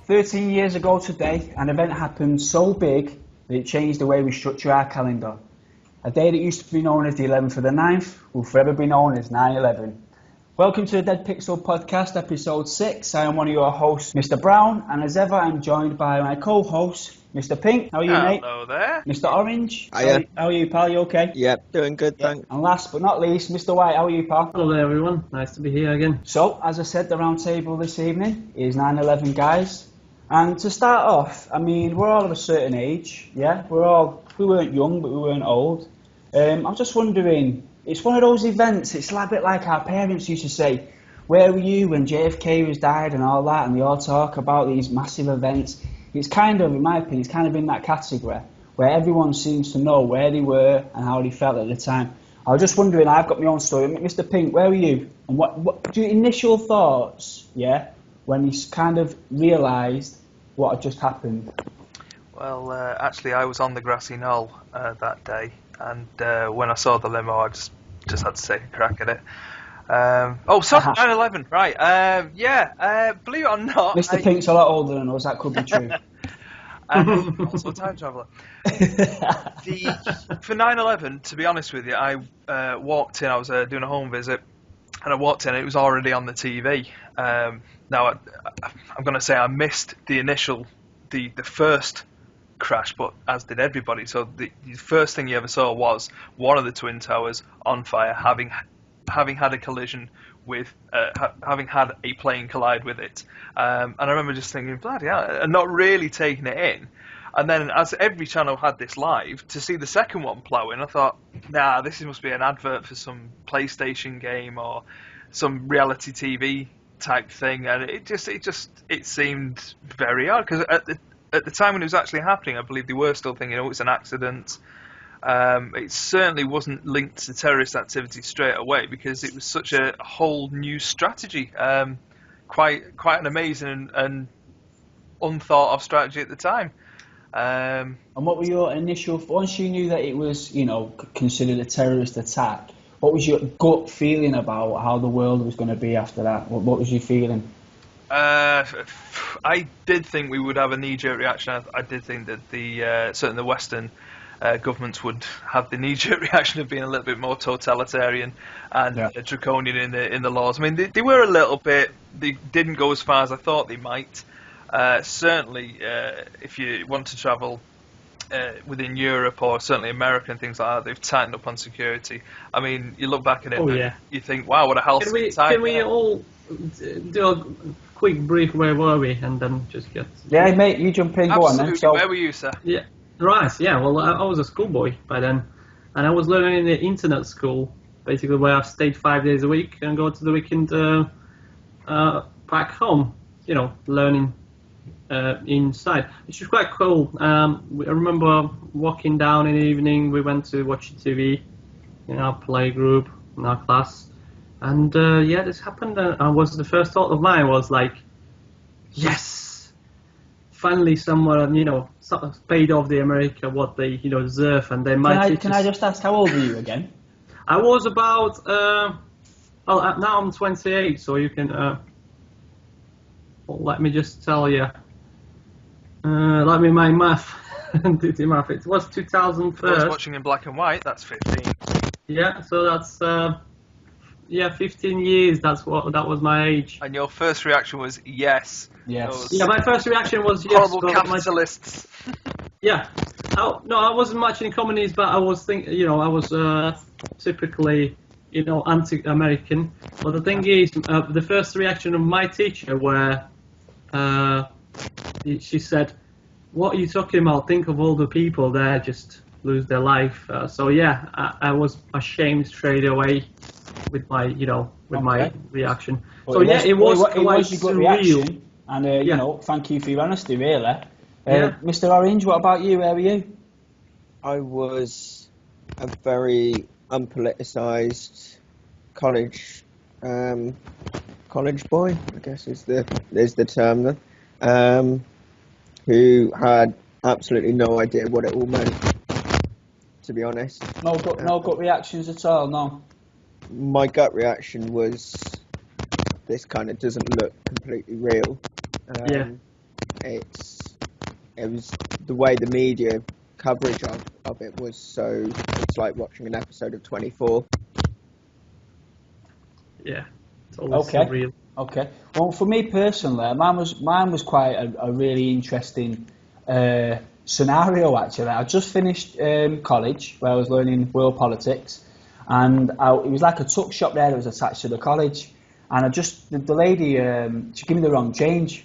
13 years ago today, an event happened so big that it changed the way we structure our calendar. A day that used to be known as the 11th of the 9th will forever be known as 9/11. Welcome to the Dead Pixel Podcast, episode 6. I am one of your hosts, Mr. Brown, and as ever, I'm joined by my co-host, Mr. Pink. How are you, mate? Hello there. Mr. Orange. Hiya. How are you, pal? You okay? Yep, doing good, thanks. And last but not least, Mr. White. How are you, pal? Hello there, everyone. Nice to be here again. So, as I said, the round table this evening is 9/11 guys. And to start off, I mean, we're all of a certain age, yeah? We weren't young, but we weren't old. I'm just wondering, it's one of those events, it's a bit like our parents used to say, where were you when JFK was died and all that, and they all talk about these massive events. It's kind of, in my opinion, it's kind of in that category where everyone seems to know where they were and how they felt at the time. I was just wondering, I've got my own story. Mr. Pink, where were you? And what do your initial thoughts, yeah, when you kind of realised what had just happened? Well, actually, I was on the grassy knoll that day, and when I saw the limo, I just had to take a crack at it. 9/11, right? Believe it or not, Mr. Pink's a lot older than us. That could be true. Also a time traveller. For 9/11, to be honest with you, I walked in. I was doing a home visit, and I walked in. And it was already on the TV. Now, I'm going to say I missed the first crash, but as did everybody. So the first thing you ever saw was one of the Twin Towers on fire, having had a collision with, having had a plane collide with it. And I remember just thinking, bloody hell, and not really taking it in. And then as every channel had this live, to see the second one plough in, I thought, nah, this must be an advert for some PlayStation game or some reality TV type thing. And it seemed very odd, because at the time when it was actually happening, I believe they were still thinking, oh, it's an accident. It certainly wasn't linked to terrorist activity straight away, because it was such a whole new strategy, quite an amazing and unthought of strategy at the time. And what were your initial, once you knew that it was, considered a terrorist attack, what was your gut feeling about how the world was going to be after that? What was your feeling? I did think we would have a knee-jerk reaction. I did think that certainly the Western governments would have the knee-jerk reaction of being a little bit more totalitarian and draconian in the laws. I mean, they were a little bit. They didn't go as far as I thought they might. Certainly, if you want to travel within Europe or certainly America and things like that, they've tightened up on security. I mean, you look back at it and you think, wow, what a hell of a time. Can we all do a quick brief, where were we, and then just get... Yeah, mate, you jump in, go on then. So, where were you, sir? Yeah, right, yeah, well, I was a schoolboy by then, and I was learning in the internet school, basically where I stayed 5 days a week and go to the weekend back home, learning inside, which was quite cool. I remember walking down in the evening, we went to watch TV in our play group, in our class, and this happened, and the first thought of mine was like, yes, finally someone, sort of paid off the America what they, deserve, and they might... Can I just ask, how old were you again? I was about, now I'm 28, so you can, let me just tell you, let me my math, do the math, it was 2001. I was watching in black and white, that's 15. Yeah, so that's, 15 years, that was my age. And your first reaction was yes. Yes. Yeah, my first reaction was yes. Horrible capitalists. Yeah. I wasn't much in communists, but I was I was typically, anti-American. But the thing is, the first reaction of my teacher where she said, what are you talking about? Think of all the people there just lose their life. I was ashamed straight away with my, my reaction. Well, it was quite a good reaction, and thank you for your honesty, really. Mr. Orange, what about you? Where were you? I was a very unpoliticized college boy, I guess is the term then, who had absolutely no idea what it all meant, to be honest. No gut reactions at all, no? My gut reaction was, this kind of doesn't look completely real. it was the way the media coverage of it was, so it's like watching an episode of 24. Yeah, it's always Okay. surreal. Okay. Well, for me personally, mine was quite a really interesting scenario actually. I just finished college where I was learning world politics, and it was like a tuck shop there that was attached to the college, and the lady she gave me the wrong change.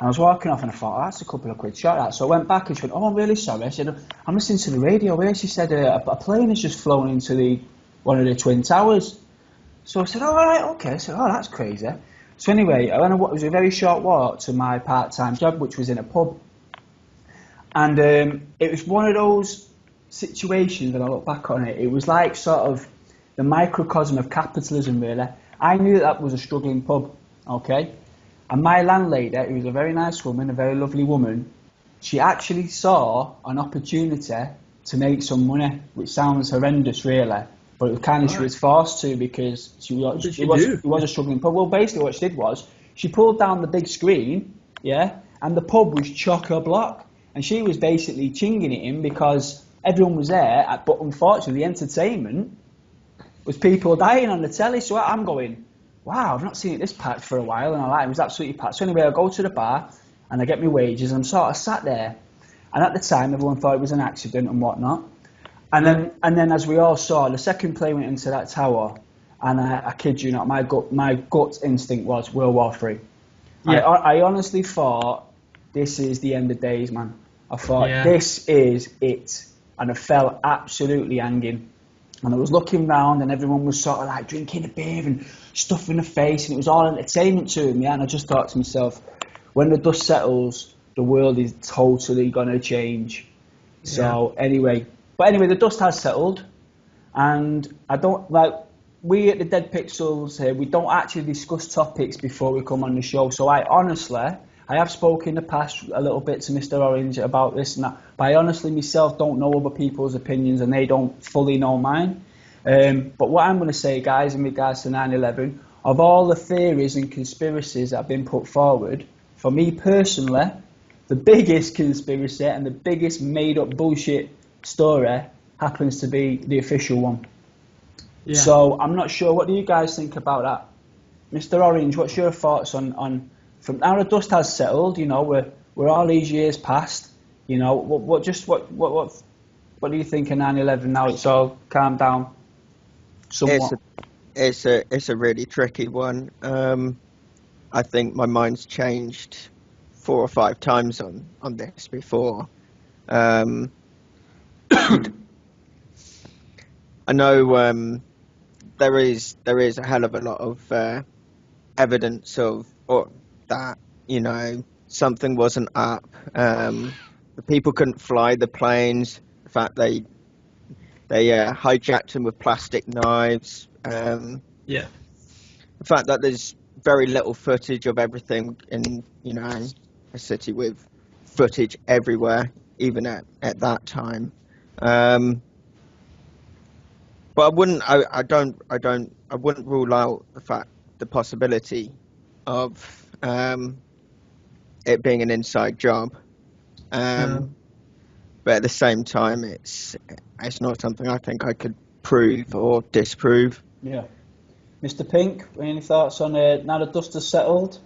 And I was walking off and I thought, oh, that's a couple of quid short that. So I went back and she went, oh, I'm really sorry. I said, I'm listening to the radio here. She said, a plane has just flown into one of the Twin Towers. So I said, oh, all right, okay. I said, oh, that's crazy. So anyway, it was a very short walk to my part-time job, which was in a pub. And it was one of those situations, when I look back on it, it was like sort of the microcosm of capitalism, really. I knew that was a struggling pub, okay? And my landlady, who was a very nice woman, a very lovely woman, she actually saw an opportunity to make some money, which sounds horrendous, really. But it was kind of she was forced to because it was a struggling pub. Well, basically what she did was she pulled down the big screen, yeah, and the pub was chock-a-block. And she was basically chinging it in because everyone was there, but unfortunately the entertainment was people dying on the telly. So I'm going, wow, I've not seen it this packed for a while, and it was absolutely packed. So anyway, I go to the bar and I get my wages, and I'm sort of sat there. And at the time, everyone thought it was an accident and whatnot. And then, as we all saw, the second plane went into that tower, and I kid you not, my gut instinct was World War III. Yeah. I honestly thought, this is the end of days, man. I thought, this is it. And I felt absolutely hanging. And I was looking round and everyone was sort of like drinking a beer and stuff in the face, and it was all entertainment to them, yeah. And I just thought to myself, when the dust settles, the world is totally going to change. So anyway, the dust has settled, and we at the Dead Pixels here, we don't actually discuss topics before we come on the show. So I have spoken in the past a little bit to Mr. Orange about this and that, but I honestly myself don't know other people's opinions and they don't fully know mine. But what I'm going to say, guys, in regards to 9/11, of all the theories and conspiracies that have been put forward, for me personally, the biggest conspiracy and the biggest made-up bullshit story happens to be the official one. Yeah. So I'm not sure. What do you guys think about that? Mr. Orange, what's your thoughts on from now the dust has settled, you know, we're all these years past, you know, what do you think of 9/11 now it's all calmed down somewhat? It's a really tricky one. I think my mind's changed 4 or 5 times on this before. I know there is a hell of a lot of evidence of that, you know, something wasn't up. The people couldn't fly the planes. The fact they hijacked them with plastic knives. The fact that there's very little footage of everything in, you know, a city with footage everywhere, even at that time. But I wouldn't rule out the possibility of it being an inside job. But at the same time, it's not something I think I could prove or disprove. Yeah. Mr. Pink, any thoughts on now the dust has settled?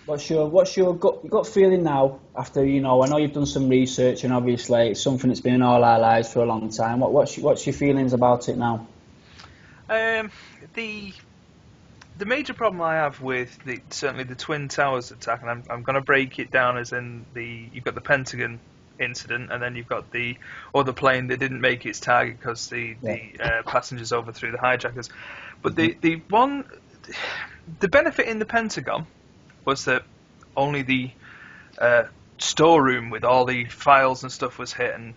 What's your gut feeling now after, you know, I know you've done some research and obviously it's something that's been in all our lives for a long time. What's your feelings about it now? The major problem I have with certainly the Twin Towers attack, and I'm going to break it down as in you've got the Pentagon incident, and then you've got the other plane that didn't make its target because the passengers overthrew the hijackers. But the benefit in the Pentagon was that only the storeroom with all the files and stuff was hit, and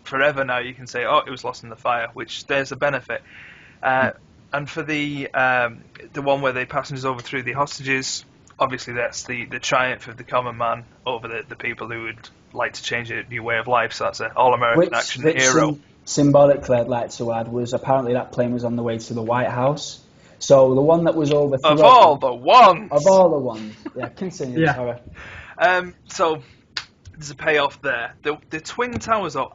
forever now you can say, oh, it was lost in the fire, which there's a benefit. And for the one where the passengers overthrew the hostages, obviously that's the triumph of the common man over the people who would like to change a new way of life. So that's an all-American action hero. Symbolically, I'd like to add, was apparently that plane was on the way to the White House. So the one that was overthrown... Of all the ones! Yeah, continue, sorry. So there's a payoff there. The Twin Towers, though,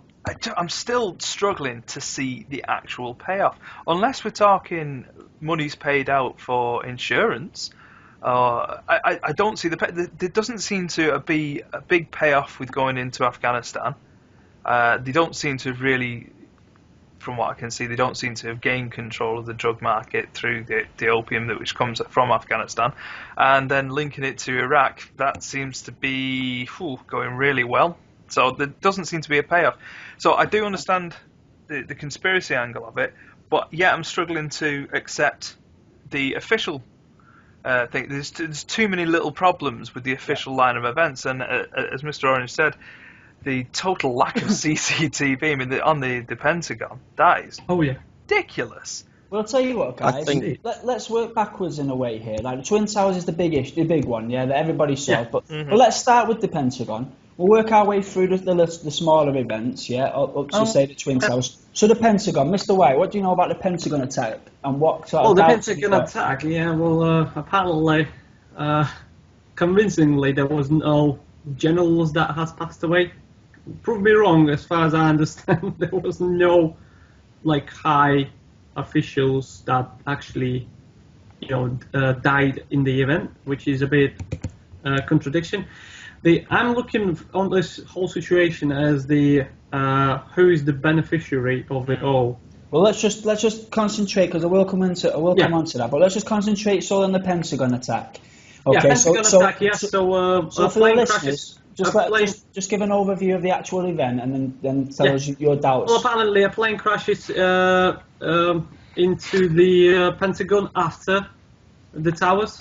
I'm still struggling to see the actual payoff. Unless we're talking money's paid out for insurance, I don't see there doesn't seem to be a big payoff with going into Afghanistan. They don't seem to really, from what I can see, they don't seem to have gained control of the drug market through the opium which comes from Afghanistan. And then linking it to Iraq, that seems to be going really well. So there doesn't seem to be a payoff. So I do understand the conspiracy angle of it, but yeah, I'm struggling to accept the official thing. There's too many little problems with the official line of events, and as Mr. Orange said, the total lack of CCTV. I mean, on the Pentagon, that is ridiculous. Well, I'll tell you what, guys. Let's work backwards in a way here. Like the Twin Towers is the big one, yeah, that everybody saw. Yeah. But let's start with the Pentagon. We'll work our way through the smaller events, yeah, up to say the Twin Towers. So the Pentagon, Mr. White, what do you know about the Pentagon attack and what sort of? Well, the Pentagon attack, yeah. Well, apparently, convincingly, there was no generals that has passed away. Prove me wrong. As far as I understand, there was no high officials that actually, died in the event, which is a bit contradiction. I'm looking on this whole situation as who is the beneficiary of it all. Well, let's just concentrate, because I will come on to that. But let's just concentrate solely on the Pentagon attack. Okay, Pentagon attack. Yes. So for the listeners, just give an overview of the actual event and then tell us your doubts. Well, apparently a plane crashes into the Pentagon after the towers.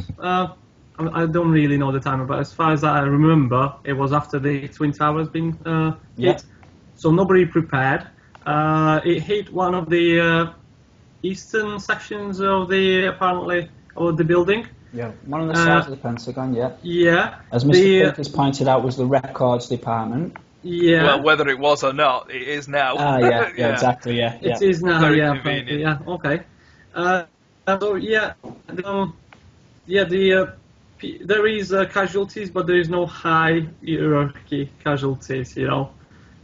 I don't really know the time, but as far as I remember, it was after the Twin Towers been hit. So nobody prepared. It hit one of the eastern sections of the building. Yeah, one of the sides of the Pentagon, yeah. Yeah. As Mr. Pink has pointed out, was the records department. Yeah. Well, whether it was or not, it is now. Yeah, exactly, yeah. It is now, very yeah. convenient. Yeah, okay. There is casualties, but there is no high hierarchy casualties,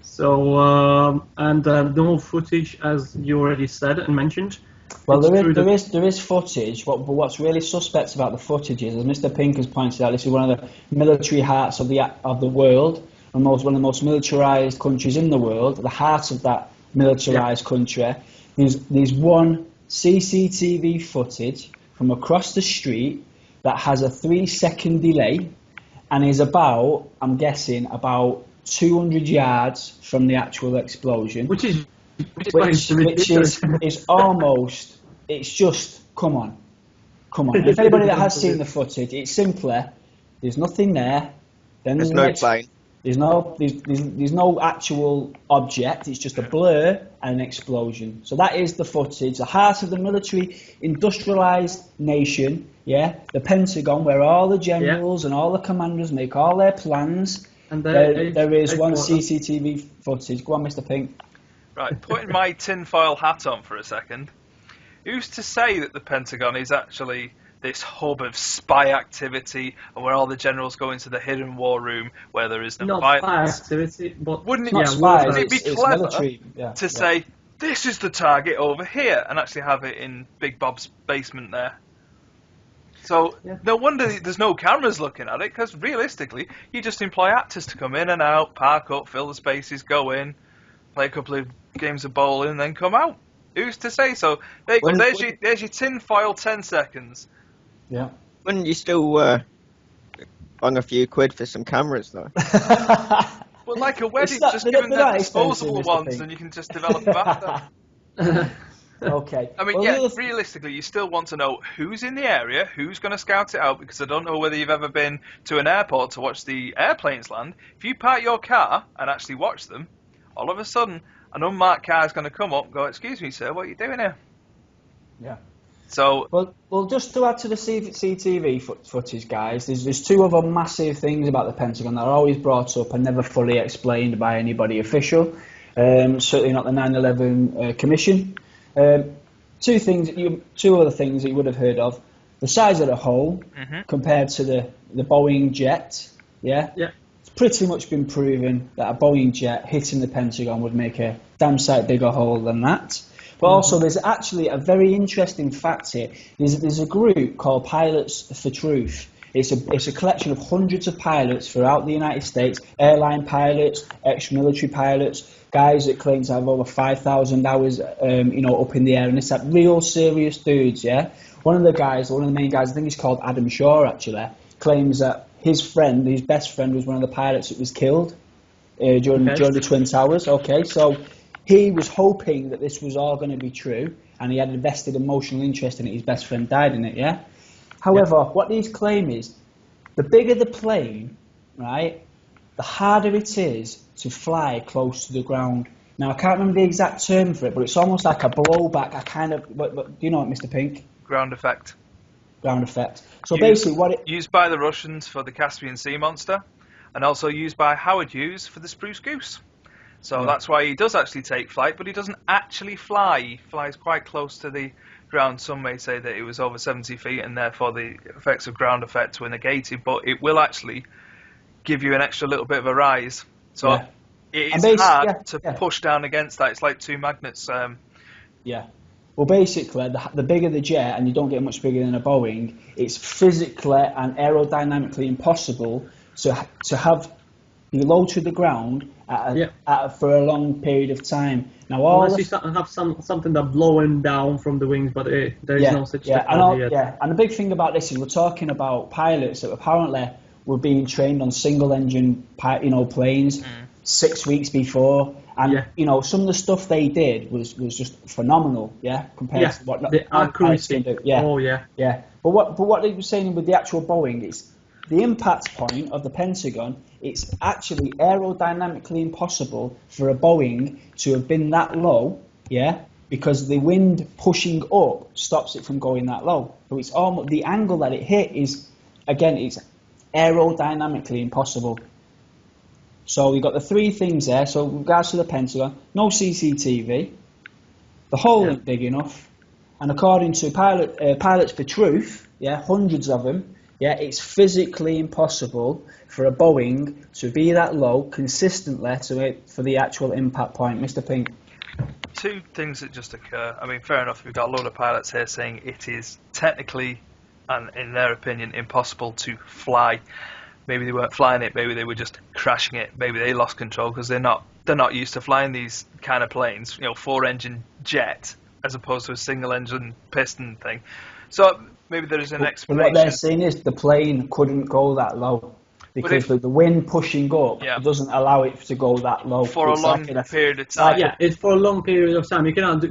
So, no footage, as you already said and mentioned. Well, there is footage, but what's really suspect about the footage is, as Mr. Pink has pointed out, this is one of the military hearts of the world, and one of the most militarised countries in the world. The heart of that militarised country. There's one CCTV footage from across the street that has a 3-second delay and is I'm guessing, about 200 yards from the actual explosion. Which is almost, it's just, come on. If anybody that has seen the footage, it's simply, there's nothing there. Then there's no plane. There's no actual object. It's just a blur and an explosion. So that is the footage. The heart of the military industrialized nation, the Pentagon, where all the generals and all the commanders make all their plans. And there is one CCTV footage. Go on, Mr. Pink. Right, putting my tinfoil hat on for a second. Who's to say that the Pentagon is actually this hub of spy activity, and where all the generals go into the hidden war room where there is no violence? Spy activity, but wouldn't it be clever to say, this is the target over here, and actually have it in Big Bob's basement there? So no wonder there's no cameras looking at it, because realistically, you just employ actors to come in and out, park up, fill the spaces, go in, play a couple of games of bowling, and then come out. Who's to say? So there's your tinfoil 10 seconds. Yeah. Wouldn't you still bung a few quid for some cameras, though? Well, like a wedding, just give them the disposable ones, and you can just develop them after. Okay. I mean, realistically, you still want to know who's in the area, who's going to scout it out, because I don't know whether you've ever been to an airport to watch the airplanes land. If you park your car and actually watch them, all of a sudden, an unmarked car is going to come up and go, "Excuse me, sir, what are you doing here?" Yeah. So well, just to add to the CCTV footage, guys, there's two other massive things about the Pentagon that are always brought up and never fully explained by anybody official. Certainly not the 9/11 Commission. Two other things that you would have heard of: the size of the hole compared to the Boeing jet, Yeah? Yeah. It's pretty much been proven that a Boeing jet hitting the Pentagon would make a damn sight bigger hole than that. But also, there's actually a very interesting fact here. There's a group called Pilots for Truth. It's a collection of hundreds of pilots throughout the United States, airline pilots, ex-military pilots, guys that claim to have over 5,000 hours, up in the air, and it's like real serious dudes, yeah? One of the main guys, I think he's called Adam Shaw, actually, claims that his best friend, was one of the pilots that was killed during the Twin Towers. Okay, so he was hoping that this was all going to be true, and he had invested emotional interest in it. His best friend died in it, yeah? However, what these claim is, the bigger the plane, right, the harder it is to fly close to the ground. Now, I can't remember the exact term for it, but it's almost like a blowback, do you know it, Mr. Pink? Ground effect. Ground effect. So basically used by the Russians for the Caspian Sea monster, and also used by Howard Hughes for the Spruce Goose. So that's why he does actually take flight, but he doesn't actually fly. He flies quite close to the ground. Some may say that it was over 70 feet, and therefore the effects of ground effect were negated, but it will actually give you an extra little bit of a rise. So it is hard to push down against that. It's like two magnets. Yeah. Well, basically, the bigger the jet, and you don't get much bigger than a Boeing, it's physically and aerodynamically impossible to have be low to the ground for a long period of time. Now, unless you have something that's blowing down from the wings, but there is no such technology yet. And the big thing about this is we're talking about pilots that apparently were being trained on single-engine, planes 6 weeks before. And, some of the stuff they did was just phenomenal, compared to what the accuracy can do. Yeah. But what they were saying with the actual Boeing is the impact point of the Pentagon, it's actually aerodynamically impossible for a Boeing to have been that low, because the wind pushing up stops it from going that low. So it's almost, the angle that it hit is, again, it's aerodynamically impossible. So you've got the three things there. So with regards to the Pentagon, no CCTV, the hole ain't big enough, and according to Pilots for Truth, hundreds of them, it's physically impossible for a Boeing to be that low consistently for the actual impact point. Mr. Pink. Two things that just occur. I mean, fair enough, we've got a load of pilots here saying it is technically, and in their opinion, impossible to fly. Maybe they weren't flying it, maybe they were just crashing it, maybe they lost control because they're not used to flying these kind of planes, 4-engine jet as opposed to a single-engine piston thing. So maybe there is an explanation. But what they're saying is the plane couldn't go that low because the wind pushing up doesn't allow it to go that low for a long period of time. It's for a long period of time. You cannot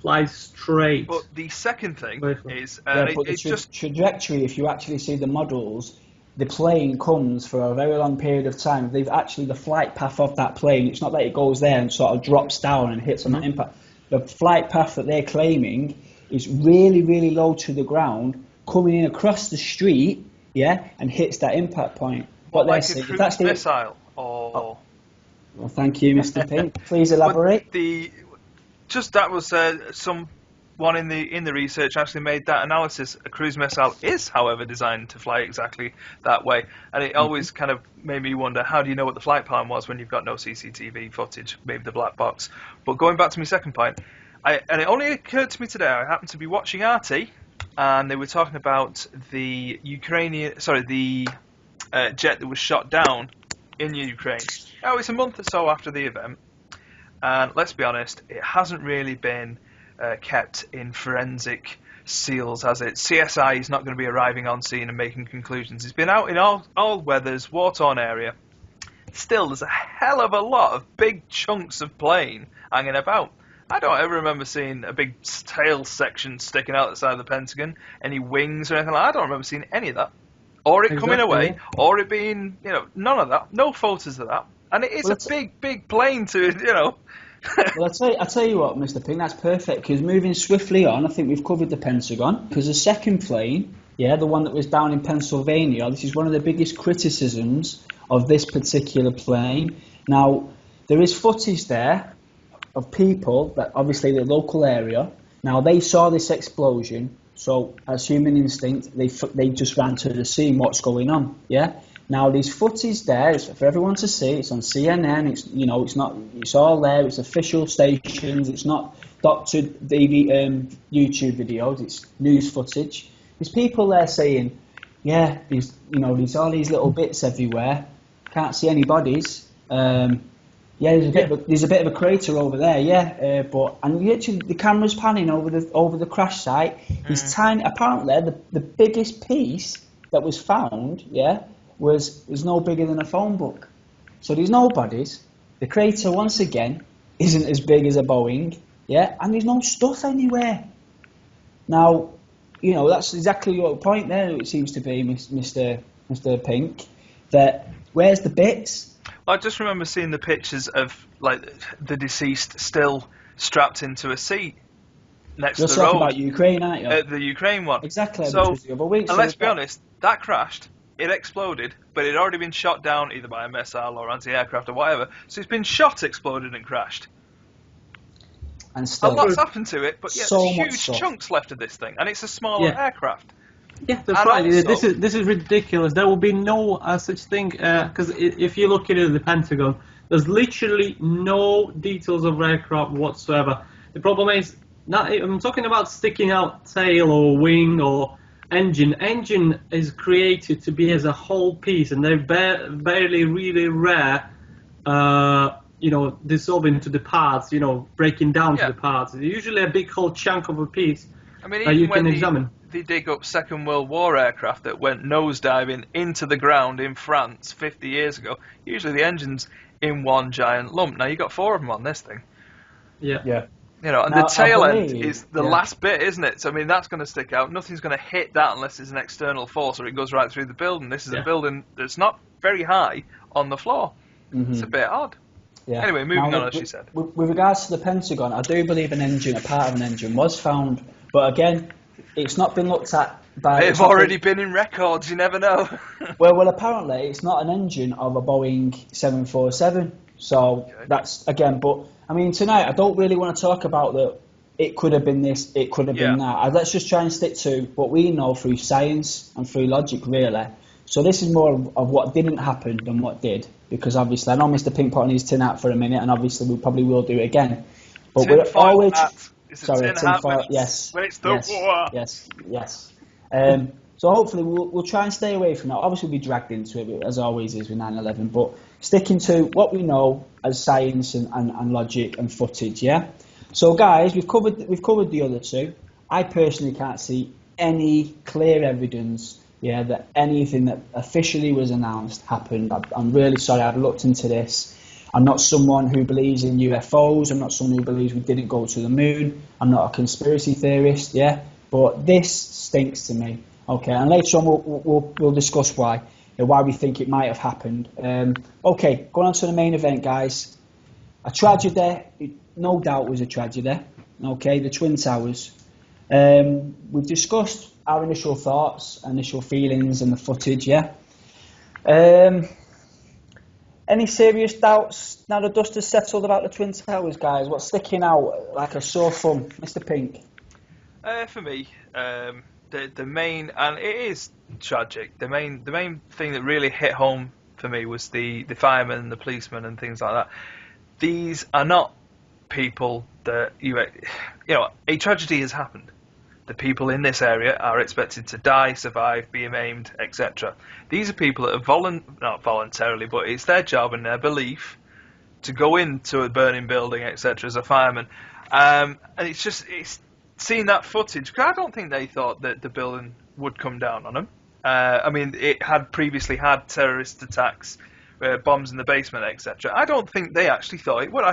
fly straight. But the second thing is, the trajectory. If you actually see the models, the plane comes for a very long period of time. They've actually, the flight path of that plane, it's not that it goes there and sort of drops down and hits on that impact. The flight path that they're claiming is really, really low to the ground, coming in across the street, and hits that impact point. What, like a cruise missile? Or... Well, thank you, Mr. Pink. Please elaborate. That was someone in the research actually made that analysis. A cruise missile is, however, designed to fly exactly that way, and it always kind of made me wonder, how do you know what the flight plan was when you've got no CCTV footage, maybe the black box? But going back to my second point, and it only occurred to me today, I happened to be watching RT, and they were talking about the jet that was shot down in Ukraine. Now, it's a month or so after the event, and let's be honest, it hasn't really been kept in forensic seals, has it? CSI is not going to be arriving on scene and making conclusions. It's been out in all weathers, war-torn area. Still, there's a hell of a lot of big chunks of plane hanging about. I don't ever remember seeing a big tail section sticking out the side of the Pentagon, any wings or anything like that. I don't remember seeing any of that. Or it coming away, or it being, none of that. No photos of that. And it is a big, big plane to, Well, I'll tell you what, Mr. Pink, that's perfect, because moving swiftly on, I think we've covered the Pentagon, because the second plane, the one that was down in Pennsylvania, this is one of the biggest criticisms of this particular plane. Now, there is footage there of people that, obviously, the local area, now they saw this explosion, so as human instinct, they just ran to the scene, what's going on, Now, there's footage there. It's for everyone to see. It's on CNN. It's not. It's all there. It's official stations. It's not doctored YouTube videos. It's news footage. There's people there saying, yeah, there's all these little bits everywhere. Can't see any bodies. Yeah, there's a bit of a crater over there. Yeah, and literally the camera's panning over the crash site. It's tiny. Apparently, the biggest piece that was found, was no bigger than a phone book. So there's no bodies. The crater once again isn't as big as a Boeing. Yeah, and there's no stuff anywhere. Now, that's exactly your point there. It seems to be, Mr. Pink. That where's the bits? I just remember seeing the pictures of the deceased still strapped into a seat next to the road. You're talking about Ukraine, aren't you? The Ukraine one. Exactly. So, the other week, and let's be honest, that crashed. It exploded, but it had already been shot down either by a missile or anti-aircraft or whatever. So it's been shot, exploded, and crashed. And still, a lot's happened to it, but so there's huge chunks left of this thing, and it's a smaller aircraft. Yeah, that's right. Also, this is ridiculous. There will be no such thing because if you look at it at the Pentagon, there's literally no details of aircraft whatsoever. The problem is, I'm talking about sticking out tail or wing or engine. Engine is created to be as a whole piece, and they're barely really rare. Dissolving to the parts. Breaking down to the parts. It's usually a big whole chunk of a piece that you can examine. They dig up Second World War aircraft that went nosediving into the ground in France 50 years ago. Usually the engine's in one giant lump. Now, you've got 4 of them on this thing. Yeah. And the tail end is the last bit, isn't it? So, I mean, that's going to stick out. Nothing's going to hit that unless it's an external force or it goes right through the building. This is a building that's not very high on the floor. Mm-hmm. It's a bit odd. Yeah. Anyway, moving on, as she said. With regards to the Pentagon, I do believe a part of an engine was found. But again, it's not been looked at by... They've already been in records, you never know. well, apparently it's not an engine of a Boeing 747. So that's, again, but, I mean, tonight I don't really want to talk about that it could have been this, it could have been that. Let's just try and stick to what we know through science and through logic, really. So this is more of what didn't happen than what did. Because obviously, I know Mr. Pink put on his tin hat for a minute, and obviously we probably will do it again. But we're always... Sorry, tin foil, yes. When it's the war. Yes. So hopefully we'll try and stay away from that. Obviously we'll be dragged into it, as always is with 9/11, but sticking to what we know as science and logic and footage, yeah? So guys, we've covered the other two. I personally can't see any clear evidence, that anything that officially was announced happened. I'm really sorry, I've looked into this. I'm not someone who believes in UFOs. I'm not someone who believes we didn't go to the moon. I'm not a conspiracy theorist, but this stinks to me. Okay, and later on we'll discuss why we think it might have happened. Okay, going on to the main event, guys. A tragedy, no doubt was a tragedy. Okay, the Twin Towers. We've discussed our initial thoughts, initial feelings, and the footage. Any serious doubts now the dust has settled about the Twin Towers, guys? What's sticking out like a sore thumb, Mr. Pink? For me, the main, and it is tragic. The main thing that really hit home for me was the firemen and the policemen and things like that. These are not people that a tragedy has happened. The people in this area are expected to die, survive, be maimed, etc. These are people that are not voluntarily, but it's their job and their belief to go into a burning building, etc. as a fireman. And it's seeing that footage, because I don't think they thought that the building would come down on them. I mean, it had previously had terrorist attacks, bombs in the basement, etc. I don't think they actually thought it would.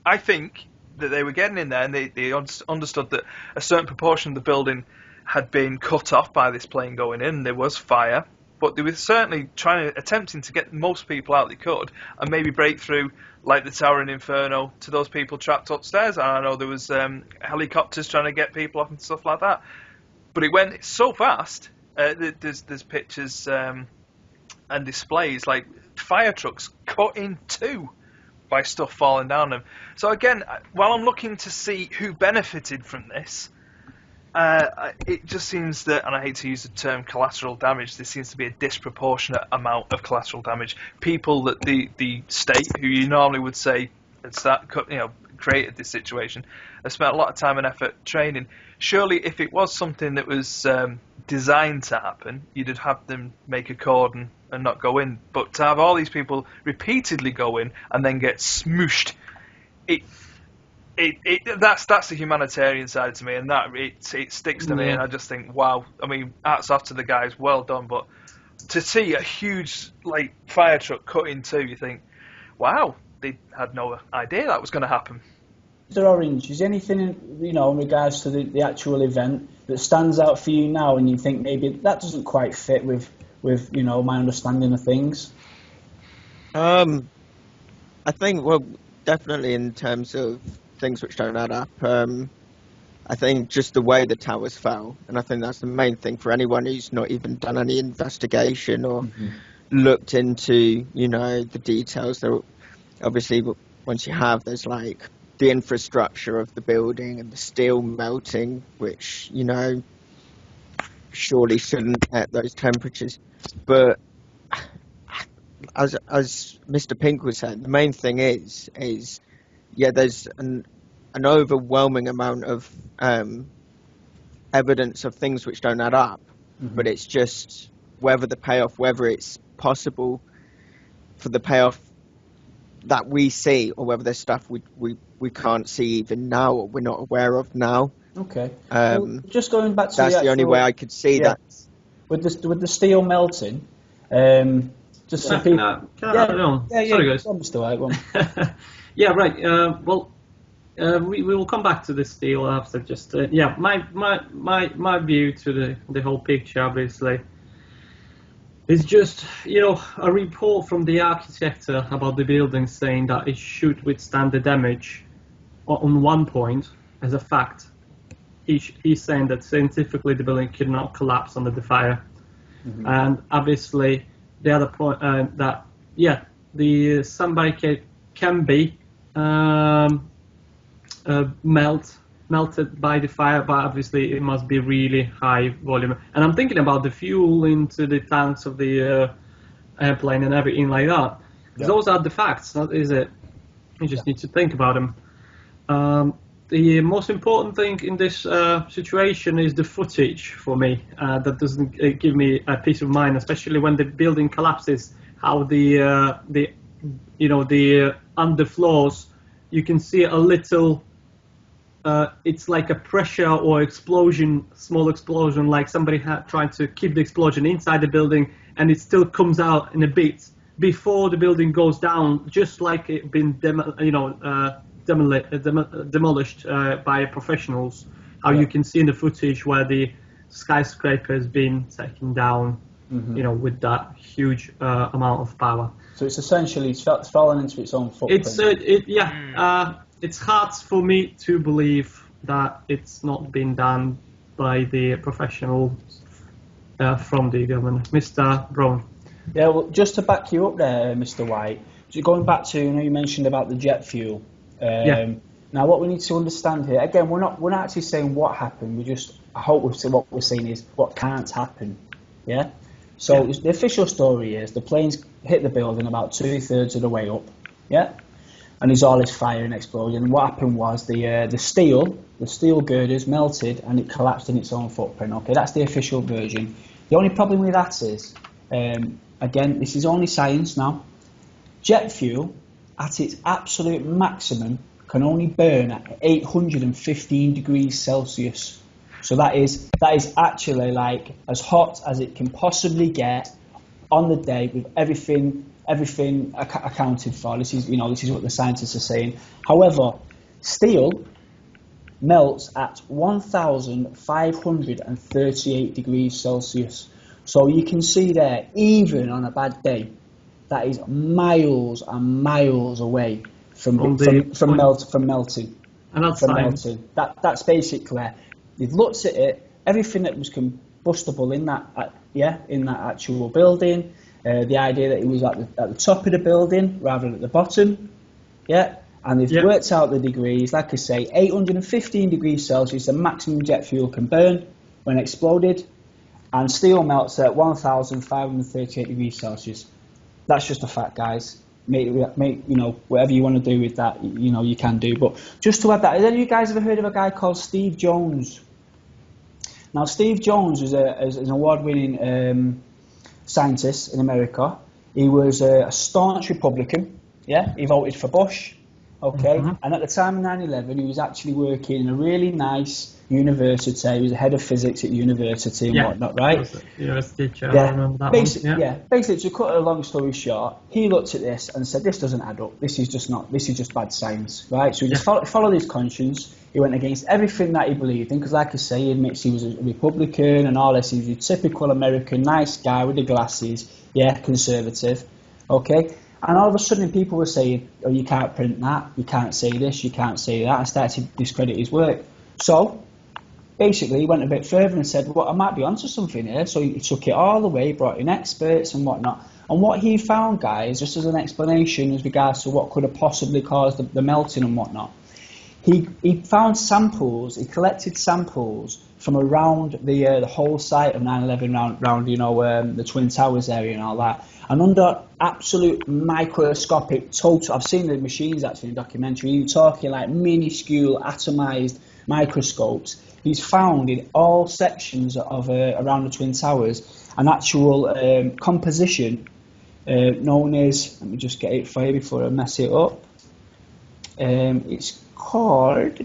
I think that they were getting in there and they understood that a certain proportion of the building had been cut off by this plane going in. There was fire, but they were certainly attempting to get most people out they could and maybe break through, like the tower in Inferno, to those people trapped upstairs. And I know there was helicopters trying to get people off and stuff like that. But it went so fast. There's pictures and displays like fire trucks cut in two by stuff falling down them. So again, while I'm looking to see who benefited from this, It just seems that, and I hate to use the term collateral damage, there seems to be a disproportionate amount of collateral damage. People that the state, who you normally would say, created this situation, have spent a lot of time and effort training. Surely, if it was something that was designed to happen, you'd have them make a cordon and not go in. But to have all these people repeatedly go in and then get smooshed, that's the humanitarian side to me, and that it sticks to me, and I just think, wow. I mean, hats off to the guys, well done. But to see a huge fire truck cut in two, you think, wow, they had no idea that was going to happen. Mr. Orange, is anything in regards to the actual event that stands out for you now, and you think maybe that doesn't quite fit with my understanding of things? I think, well, definitely in terms of things which don't add up. I think just the way the towers fell, and I think that's the main thing for anyone who's not even done any investigation or looked into, the details. There, obviously, once you have, there's the infrastructure of the building and the steel melting, which surely shouldn't at those temperatures. But as Mr. Pink was saying, the main thing is there's an overwhelming amount of evidence of things which don't add up, but it's just whether it's possible for the payoff that we see, or whether there's stuff we can't see even now, or we're not aware of now. Okay. Well, just going back to that's the only way I could see that. With the steel melting, just so people. Sorry, guys. Mr. White, go on. Yeah, right. We will come back to the steel after. Just my view to the whole picture, obviously, is just a report from the architect about the building saying that it should withstand the damage. On one point, as a fact, he's saying that scientifically the building could not collapse under the fire, and obviously the other point that the sandbag can be melted by the fire, but obviously it must be really high volume. And I'm thinking about the fuel into the tanks of the airplane and everything like that. Yeah. Those are the facts, not is it? You just need to think about them. The most important thing in this situation is the footage for me. That doesn't give me a peace of mind, especially when the building collapses. How the underfloors, you can see a little. It's like a pressure or explosion, small explosion, like somebody trying to keep the explosion inside the building, and it still comes out in a bit before the building goes down, just like it been demolished by professionals. How you can see in the footage where the skyscraper has been taken down, with that huge amount of power. So it's essentially fallen into its own footprint. It's hard for me to believe that it's not been done by the professionals from the government. Mr. Brown. Yeah, well, just to back you up there, Mr. White, going back to, you mentioned about the jet fuel. Now, what we need to understand here, again, we're not actually saying what happened. I hope what we're saying is what can't happen. Yeah. So the official story is the planes hit the building about 2/3 of the way up. Yeah. And there's all this fire and explosion. And what happened was the steel girders melted and it collapsed in its own footprint. Okay, that's the official version. The only problem with that is, again, this is only science now. Jet fuel, at its absolute maximum, can only burn at 815 degrees Celsius. So that is actually like as hot as it can possibly get on the day with everything accounted for. This is what the scientists are saying. However, steel melts at 1,538 degrees Celsius. So you can see there, even on a bad day, that is miles and miles away from melting. And that's science. That's basically, they've looked at it, everything that was combustible in that actual building. The idea that it was at the top of the building rather than at the bottom, And they've worked out the degrees, like I say, 815 degrees Celsius, the maximum jet fuel can burn when exploded, and steel melts at 1,538 degrees Celsius. That's just a fact, guys. Make whatever you want to do with that, you can do. But just to add that, has any of you guys ever heard of a guy called Steve Jones? Now, Steve Jones is an award-winning scientist in America. He was a staunch Republican. Yeah, he voted for Bush. Okay, and at the time of 9/11, he was actually working in a really nice university. He was the head of physics at university and whatnot, right? University teacher, I remember that one. Basically, to cut a long story short, he looked at this and said, "This doesn't add up. This is just bad science, right?" So he just followed his conscience. He went against everything that he believed in, because, like I say, he admits he was a Republican and all this. He was a typical American, nice guy with the glasses, conservative, okay. And all of a sudden, people were saying, "Oh, you can't print that. You can't say this. You can't say that," and started to discredit his work. So, basically, he went a bit further and said, "Well, I might be onto something here." So he took it all the way, brought in experts and whatnot. And what he found, guys, just as an explanation as regards to what could have possibly caused the melting and whatnot, he found samples. He collected samples from around the whole site of 9/11, around the Twin Towers area and all that. And under absolute microscopic total, I've seen the machines actually in the documentary, you're talking like minuscule atomized microscopes. He's found in all sections of around the Twin Towers an actual composition known as, let me just get it for you before I mess it up. It's called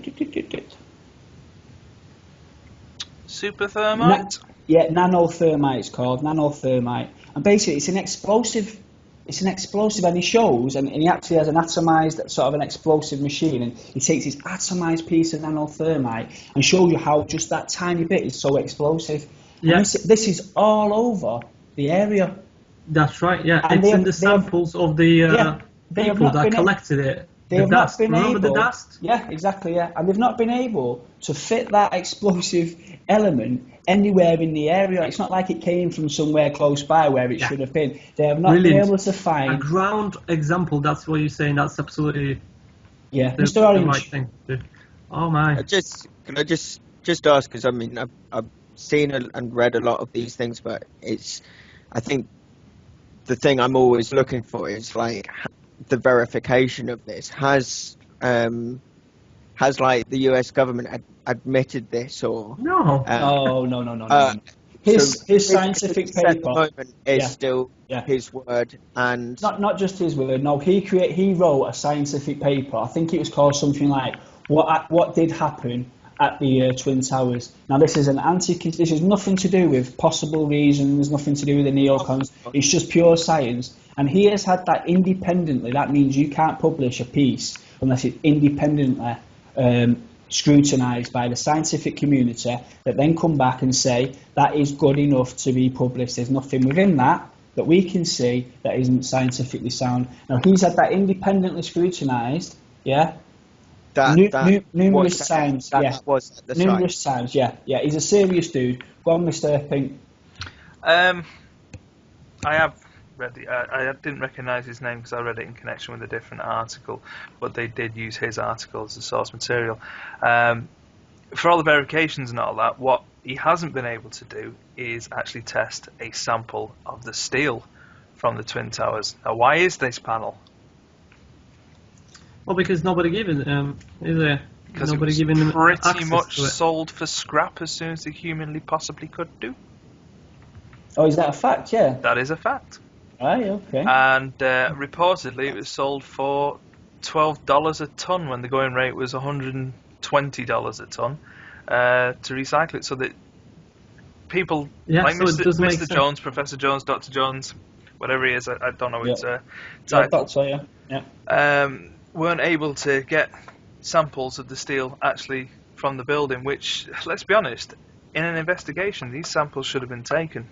superthermite. Nanothermite. It's called nanothermite, and basically it's an explosive. It's an explosive, and he shows, and he actually has an atomized sort of an explosive machine, and he takes this atomized piece of nanothermite and shows you how just that tiny bit is so explosive. Yeah. This is all over the area. That's right. Yeah, and it's in the samples of the people that collected it. They have not been able. The dust? Yeah, exactly. Yeah, and they've not been able to fit that explosive element anywhere in the area. It's not like it came from somewhere close by where it should have been. They have not been able to find a ground example. That's what you're saying. That's absolutely Mr. Orange. The right thing to do. Oh my! Can I just ask? Because I mean, I've seen and read a lot of these things, but I think the thing I'm always looking for is like the verification of this. Has like the US government admitted this or no? No. His scientific paper at the moment is still his word, and not just his word. No, he wrote a scientific paper. I think it was called something like what did happen at the Twin Towers. Now this is this has nothing to do with possible reasons, nothing to do with the neocons. It's just pure science, and he has had that independently. That means you can't publish a piece unless it's independently scrutinised by the scientific community that then come back and say that is good enough to be published. There's nothing within that we can see that isn't scientifically sound. Now he's had that independently scrutinised, numerous times. Numerous times. He's a serious dude. Go on, Mr. Pink. I have read it. I didn't recognise his name because I read it in connection with a different article, but they did use his article as a source material. For all the verifications and all that, what he hasn't been able to do is actually test a sample of the steel from the Twin Towers. Now, why is this panel? Well, because nobody given is there? Because nobody it was given them pretty much sold for scrap as soon as they humanly possibly could do. Oh, is that a fact? Yeah. That is a fact. Right, okay. And reportedly it was sold for $12 a ton when the going rate was $120 a ton to recycle it, so that people like Mr. Jones, Professor Jones, Dr. Jones, whatever he is, I don't know his title. Doctor, weren't able to get samples of the steel actually from the building, which, let's be honest, in an investigation these samples should have been taken.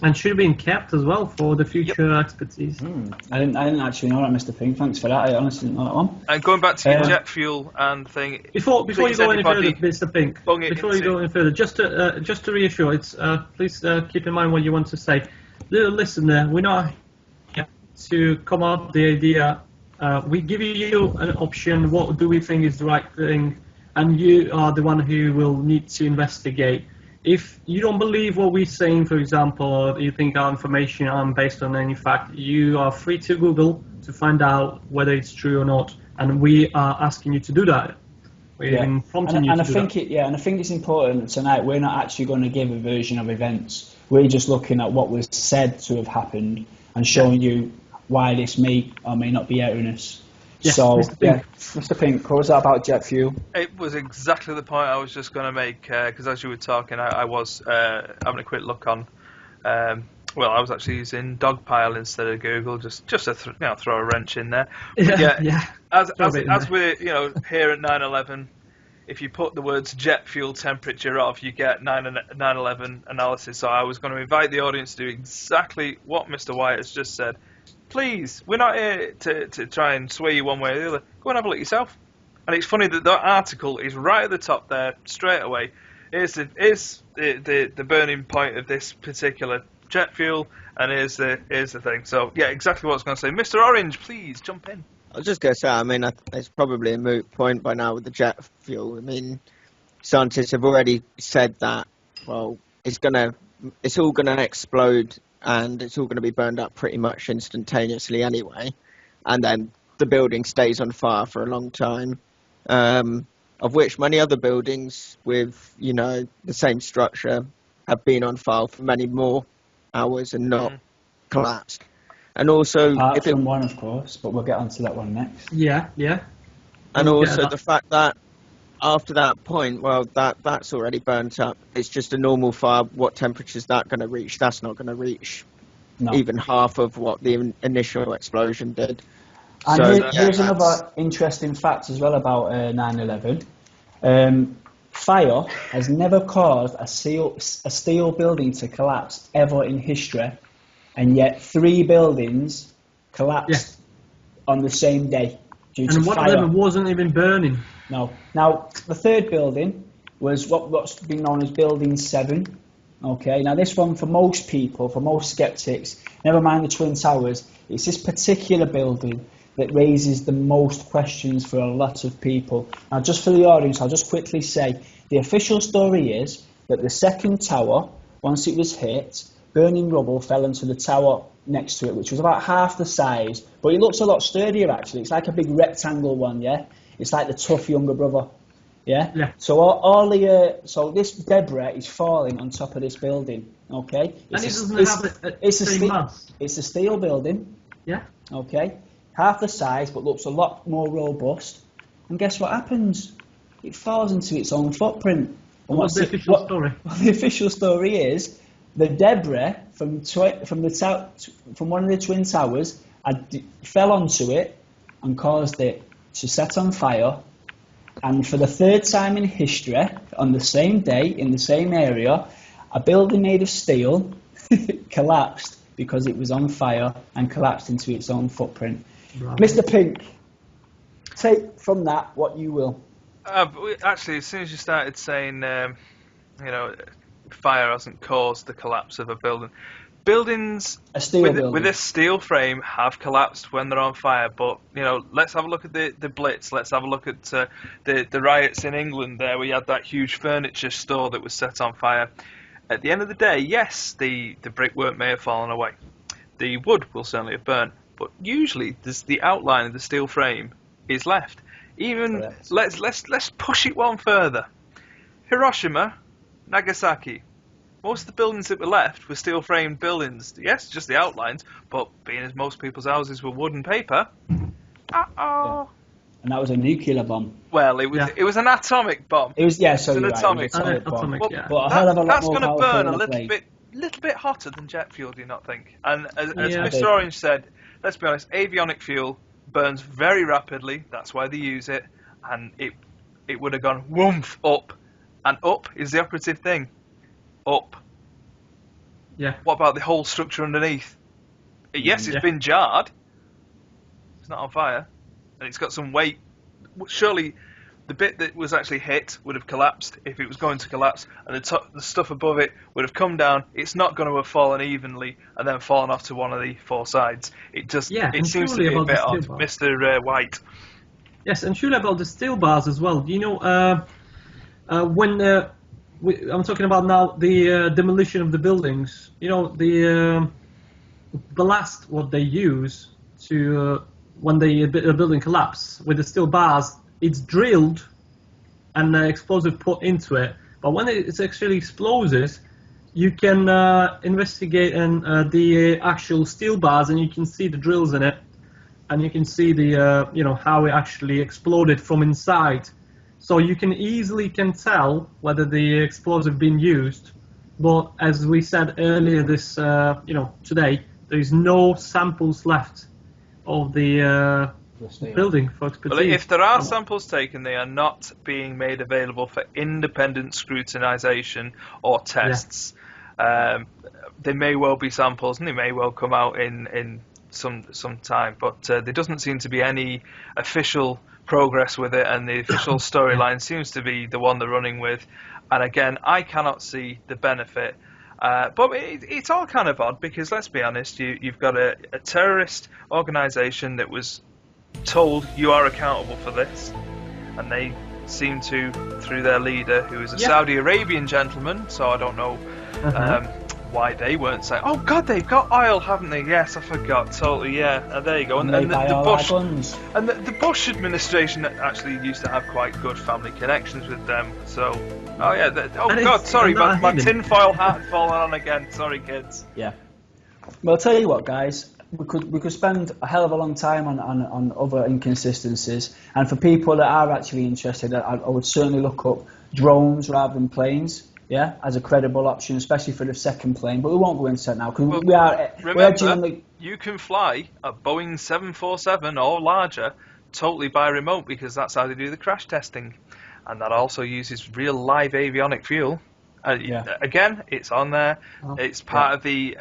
And should have been kept as well for the future expertise. I didn't actually know that, Mr. Pink. Thanks for that. I honestly didn't know that one. And going back to your jet fuel and thing. Before you go any further, Mr. Pink. Before you go any further, just to reassure, please keep in mind what you want to say. Little listener, we're not here to come up with the idea We give you an option. What do we think is the right thing? And you are the one who will need to investigate. If you don't believe what we're saying, for example, or you think our information aren't based on any fact, you are free to Google to find out whether it's true or not. And we are asking you to do that. We're even prompting you to do that. And I think it's important tonight. We're not actually going to give a version of events. We're just looking at what was said to have happened and showing you why this may or may not be erroneous. Yeah, so, Mr. Pink, what was that about jet fuel? It was exactly the point I was just going to make, because as you were talking, I was having a quick look on. I was actually using Dogpile instead of Google, just to throw a wrench in there. But as we're here at 9/11, if you put the words jet fuel temperature off, you get 9/11 analysis. So I was going to invite the audience to do exactly what Mr. White has just said. Please, we're not here to try and sway you one way or the other. Go and have a look yourself. And it's funny that article is right at the top there, straight away. Here's the burning point of this particular jet fuel, and here's the thing. So, yeah, exactly what I was going to say. Mr. Orange, please, jump in. I was just going to say, I mean, it's probably a moot point by now with the jet fuel. I mean, scientists have already said that, well, it's all going to explode and it's all going to be burned up pretty much instantaneously anyway. And then the building stays on fire for a long time, of which many other buildings with, the same structure have been on fire for many more hours and not collapsed. And also, apart from one, of course, but we'll get onto that one next. Yeah. And also the fact that after that point, well, that's already burnt up. It's just a normal fire. What temperature is that going to reach? That's not going to reach even half of what the initial explosion did. And here's another interesting fact as well about 9/11. Fire has never caused a steel building to collapse ever in history, and yet 3 buildings collapsed on the same day due to fire. And one of them wasn't even burning. No. Now, the third building was what's been known as Building 7. Okay, now this one, for most people, for most skeptics, never mind the Twin Towers, it's this particular building that raises the most questions for a lot of people. Now, just for the audience, I'll just quickly say, the official story is that the second tower, once it was hit, burning rubble fell into the tower next to it, which was about half the size, but it looks a lot sturdier, actually. It's like a big rectangle one, yeah? It's like the tough younger brother, yeah? So so this debris is falling on top of this building, okay? And it doesn't have the same mass. It's a steel building, okay? Half the size, but looks a lot more robust. And guess what happens? It falls into its own footprint. And what's the official story? Well, the official story is the debris from one of the Twin Towers fell onto it and caused it to set on fire. And for the third time in history, on the same day, in the same area, a building made of steel collapsed because it was on fire and collapsed into its own footprint. Right. Mr. Pink, take from that what you will. Actually, as soon as you started saying, fire hasn't caused the collapse of a building. Buildings with a steel frame have collapsed when they're on fire, but let's have a look at the Blitz. Let's have a look at the riots in England there, where you had that huge furniture store that was set on fire. At the end of the day, yes, the brickwork may have fallen away, the wood will certainly have burned, but usually the outline of the steel frame is left. Even let's push it one further. Hiroshima, Nagasaki. Most of the buildings that were left were steel-framed buildings. Yes, just the outlines, but being as most people's houses were wood and paper, Yeah. And that was a nuclear bomb. Well, it was an atomic bomb. It was an atomic bomb. But a hell of a lot that's more going to burn a little bit hotter than jet fuel, do you not think? And as Mr. Orange said, let's be honest, avionic fuel burns very rapidly. That's why they use it, and it would have gone woomph up, and up is the operative thing. Up. Yeah. What about the whole structure underneath? Yes, it's been jarred. It's not on fire, and it's got some weight. Surely, the bit that was actually hit would have collapsed if it was going to collapse, and the stuff above it would have come down. It's not going to have fallen evenly and then fallen off to one of the four sides. It seems to be a bit odd, Mr. White. Yes, and surely about the steel bars as well. You know, I'm talking about now the demolition of the buildings. You know, the ballast what they use to when the building collapse with the steel bars, it's drilled and explosive put into it. But when it actually explodes, you can investigate the actual steel bars, and you can see the drills in it, and you can see the how it actually exploded from inside. So you can easily tell whether the explosive been used. But as we said earlier, today there is no samples left of the building for expertise. Well, if there are samples taken, they are not being made available for independent scrutinisation or tests. Yeah. There may well be samples, and they may well come out in some time, but there doesn't seem to be any official progress with it, and the official storyline seems to be the one they're running with. And again, I cannot see the benefit. But it's all kind of odd, because let's be honest, you've got a terrorist organisation that was told you are accountable for this, and they seem to, through their leader, who is a Saudi Arabian gentleman, so I don't know why they weren't saying, oh God, they've got oil, haven't they? Yes, I forgot, totally, yeah. There you go. And the Bush administration actually used to have quite good family connections with them, so... Oh yeah, God, sorry, my tinfoil hat had fallen on again. Sorry, kids. Yeah. Well, I'll tell you what, guys. We could spend a hell of a long time on other inconsistencies, and for people that are actually interested, I would certainly look up drones rather than planes. Yeah, as a credible option, especially for the second plane. But we won't go into that now, because remember, you can fly a Boeing 747 or larger totally by remote, because that's how they do the crash testing. And that also uses real live avionic fuel. Again, it's on there. It's part of the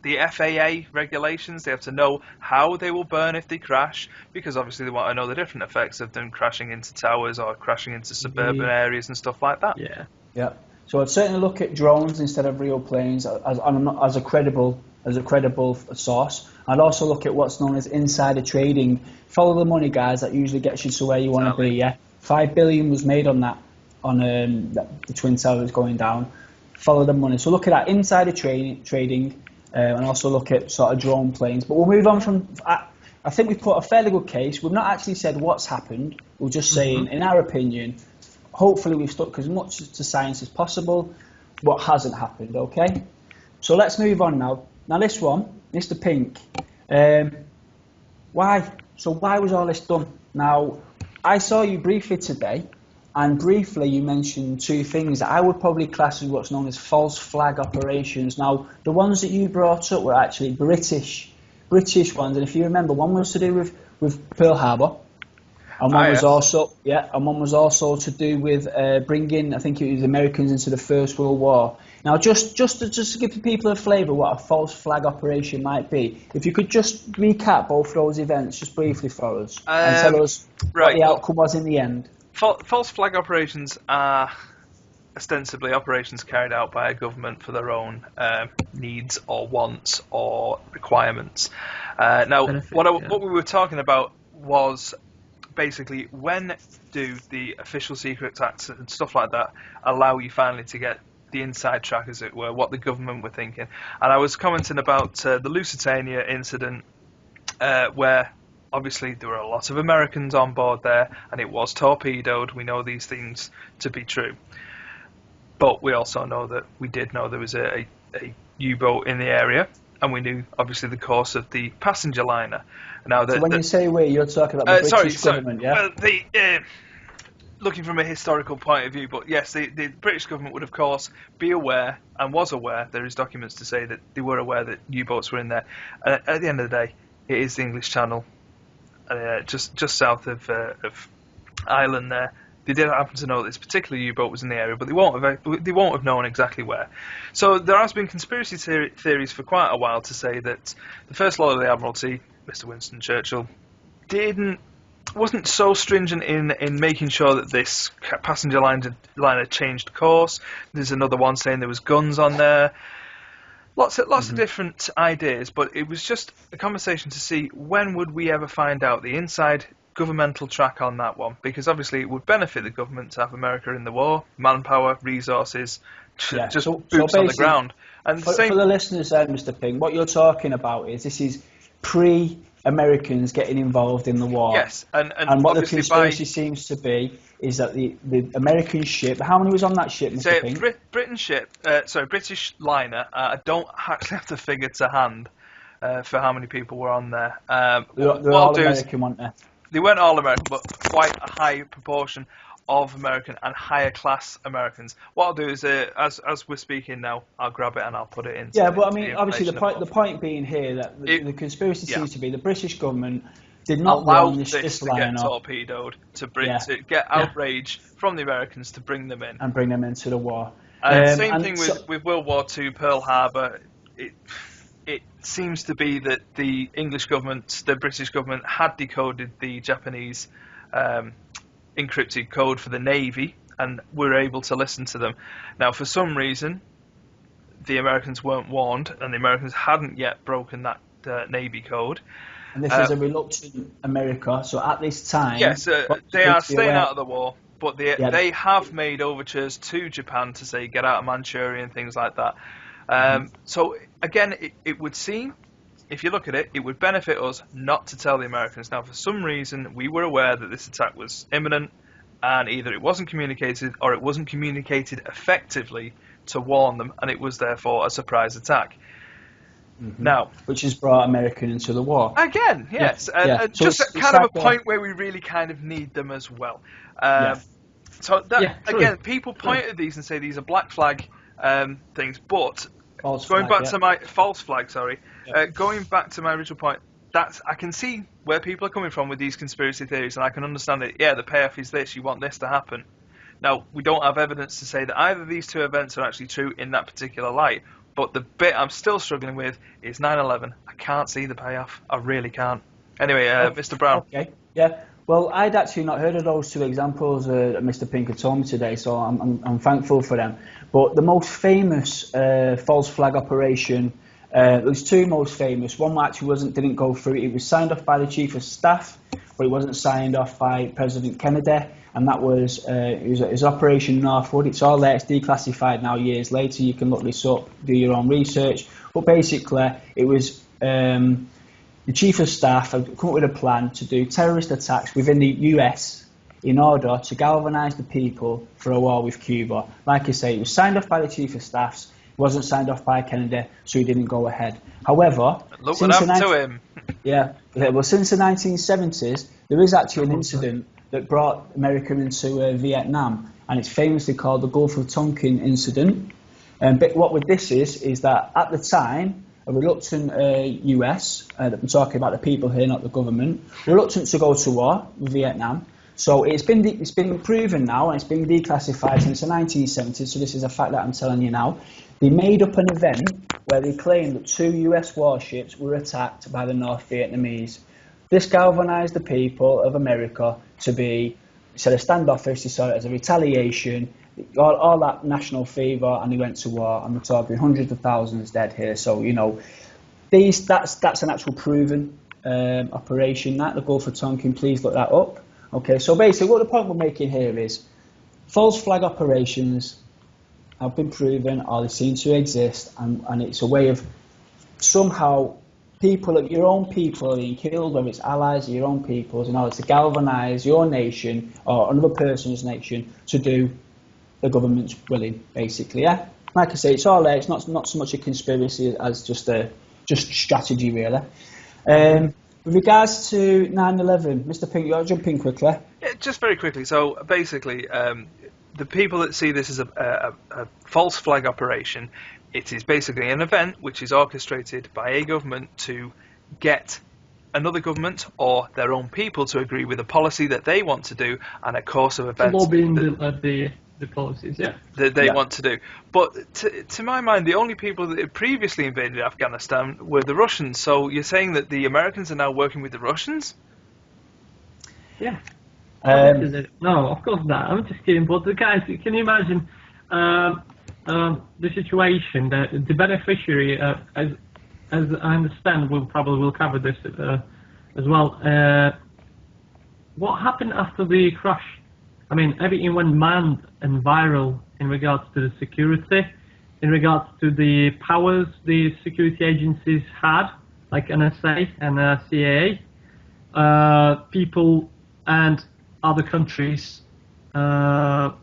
FAA regulations. They have to know how they will burn if they crash, because obviously they want to know the different effects of them crashing into towers or crashing into suburban areas and stuff like that. Yeah. So I'd certainly look at drones instead of real planes as a credible source. I'd also look at what's known as insider trading. Follow the money, guys. That usually gets you to where you want to be. Yeah. $5 billion was made on that, the Twin Towers going down. Follow the money. So look at that insider trading, and also look at sort of drone planes. But we'll move on from. I think we've put a fairly good case. We've not actually said what's happened. We're just saying, in our opinion, hopefully we've stuck as much to science as possible. What hasn't happened, okay? So let's move on now. Now this one, Mr. Pink. Why? So why was all this done? Now, I saw you briefly today, and briefly you mentioned two things that I would probably class as what's known as false flag operations. Now, the ones that you brought up were actually British ones, and if you remember, one was to do with Pearl Harbor, and one was also to do with bringing, I think it was Americans into the First World War. Now, just to give people a flavour of what a false flag operation might be, if you could just recap both those events just briefly for us and tell us what the outcome was in the end. False flag operations are ostensibly operations carried out by a government for their own needs or wants or requirements. What we were talking about was basically, when do the official secrets acts and stuff like that allow you finally to get the inside track, as it were, what the government were thinking. And I was commenting about the Lusitania incident, where obviously there were a lot of Americans on board there, and it was torpedoed. We know these things to be true. But we also know that we did know there was a U-boat in the area, and we knew obviously the course of the passenger liner. Now, so when you say we, you're talking about the British government, yeah? Well, looking from a historical point of view, but yes, the British government would of course be aware, and was aware, there is documents to say that they were aware that U-boats were in there. At the end of the day, it is the English Channel, just south of Ireland there. They did happen to know that this particular U-boat was in the area, but they won't have known exactly where. So there has been conspiracy theories for quite a while to say that the First Lord of the Admiralty, Mr. Winston Churchill, didn't wasn't so stringent in making sure that this passenger liner changed course. There's another one saying there was guns on there. Lots of different ideas, but it was just a conversation to see when would we ever find out the inside governmental track on that one, because obviously it would benefit the government to have America in the war, manpower, resources, just boots on the ground. And for the listeners, Mr. Ping, what you're talking about is this is pre-Americans getting involved in the war. Yes, and what the conspiracy seems to be is that the American ship, how many was on that ship, Mr. Ping? British liner. I don't actually have the figure to hand for how many people were on there. They're all American, weren't they? They weren't all American, but quite a high proportion of American and higher class Americans. What I'll do is, as we're speaking now, I'll grab it and I'll put it in. Yeah, but I mean, obviously the point being here that the conspiracy seems to be the British government did not allow want this to get torpedoed, to get outrage from the Americans to bring them in. And bring them into the war. Same thing with World War II, Pearl Harbor. It seems to be that the English government, the British government, had decoded the Japanese encrypted code for the Navy and were able to listen to them. Now, for some reason, the Americans weren't warned, and the Americans hadn't yet broken that Navy code. And this is a reluctant America, so at this time... Yes, they are staying out of the war, but they have made overtures to Japan to say, get out of Manchuria and things like that. So, again, it would seem, if you look at it, it would benefit us not to tell the Americans. Now, for some reason, we were aware that this attack was imminent, and either it wasn't communicated or it wasn't communicated effectively to warn them, and it was therefore a surprise attack. Now, which has brought America into the war. Again, yes. And so just kind of a point where we really kind of need them as well. So, again, people point at these and say these are black flag things, but... Going back to my original point, I can see where people are coming from with these conspiracy theories, and I can understand it. Yeah, the payoff is this. You want this to happen. Now, we don't have evidence to say that either of these two events are actually true in that particular light. But the bit I'm still struggling with is 9/11. I can't see the payoff. I really can't. Anyway, Mr. Brown. Okay. Yeah. Well, I'd actually not heard of those two examples that Mr. Pinker told me today, so I'm thankful for them. But the most famous false flag operation, there was two most famous. One actually didn't go through. It was signed off by the Chief of Staff, but it wasn't signed off by President Kennedy, and that was it was Operation Northwood. It's all there. It's declassified now. Years later, you can look this up, do your own research. But basically, it was. The Chief of Staff had come up with a plan to do terrorist attacks within the US in order to galvanise the people for a war with Cuba. Like I say, it was signed off by the Chief of Staff, it wasn't signed off by Kennedy, so he didn't go ahead. However, look what happened to him. Well, since the 1970s, there is actually an incident that brought America into Vietnam, and it's famously called the Gulf of Tonkin incident. But what this is that at the time, a reluctant US, I'm talking about the people here, not the government, reluctant to go to war with Vietnam. So it's been proven now, and it's been declassified since the 1970s, so this is a fact that I'm telling you now. They made up an event where they claimed that 2 US warships were attacked by the North Vietnamese. This galvanised the people of America to be, instead of standoffish, they saw it as a retaliation, all that national fever, and they went to war, and we're talking hundreds of thousands dead here. So, you know, that's an actual proven operation, that, the Gulf of Tonkin. Please look that up. Okay, so basically what the point we're making here is false flag operations have been proven, or they seem to exist, and it's a way of somehow your own people are being killed, whether it's allies or your own peoples, in order to galvanise your nation or another person's nation to do the government's willing, basically. Yeah, like I say, it's all there. It's not so much a conspiracy as just strategy, really. With regards to 9/11, Mr. Pink, you'll jump in quickly. Yeah, just very quickly. So basically, the people that see this as a false flag operation, it is basically an event which is orchestrated by a government to get another government or their own people to agree with a policy that they want to do and a course of events. Lobbying the policies, that they want to do. But to my mind, the only people that had previously invaded Afghanistan were the Russians. So you're saying that the Americans are now working with the Russians? Yeah. No, of course not. I'm just kidding. But the guys, can you imagine the situation that the beneficiary, as I understand, we'll probably cover this as well. What happened after the crash? I mean, everything went mad and viral in regards to the security, in regards to the powers the security agencies had, like NSA and CIA. People and other countries, the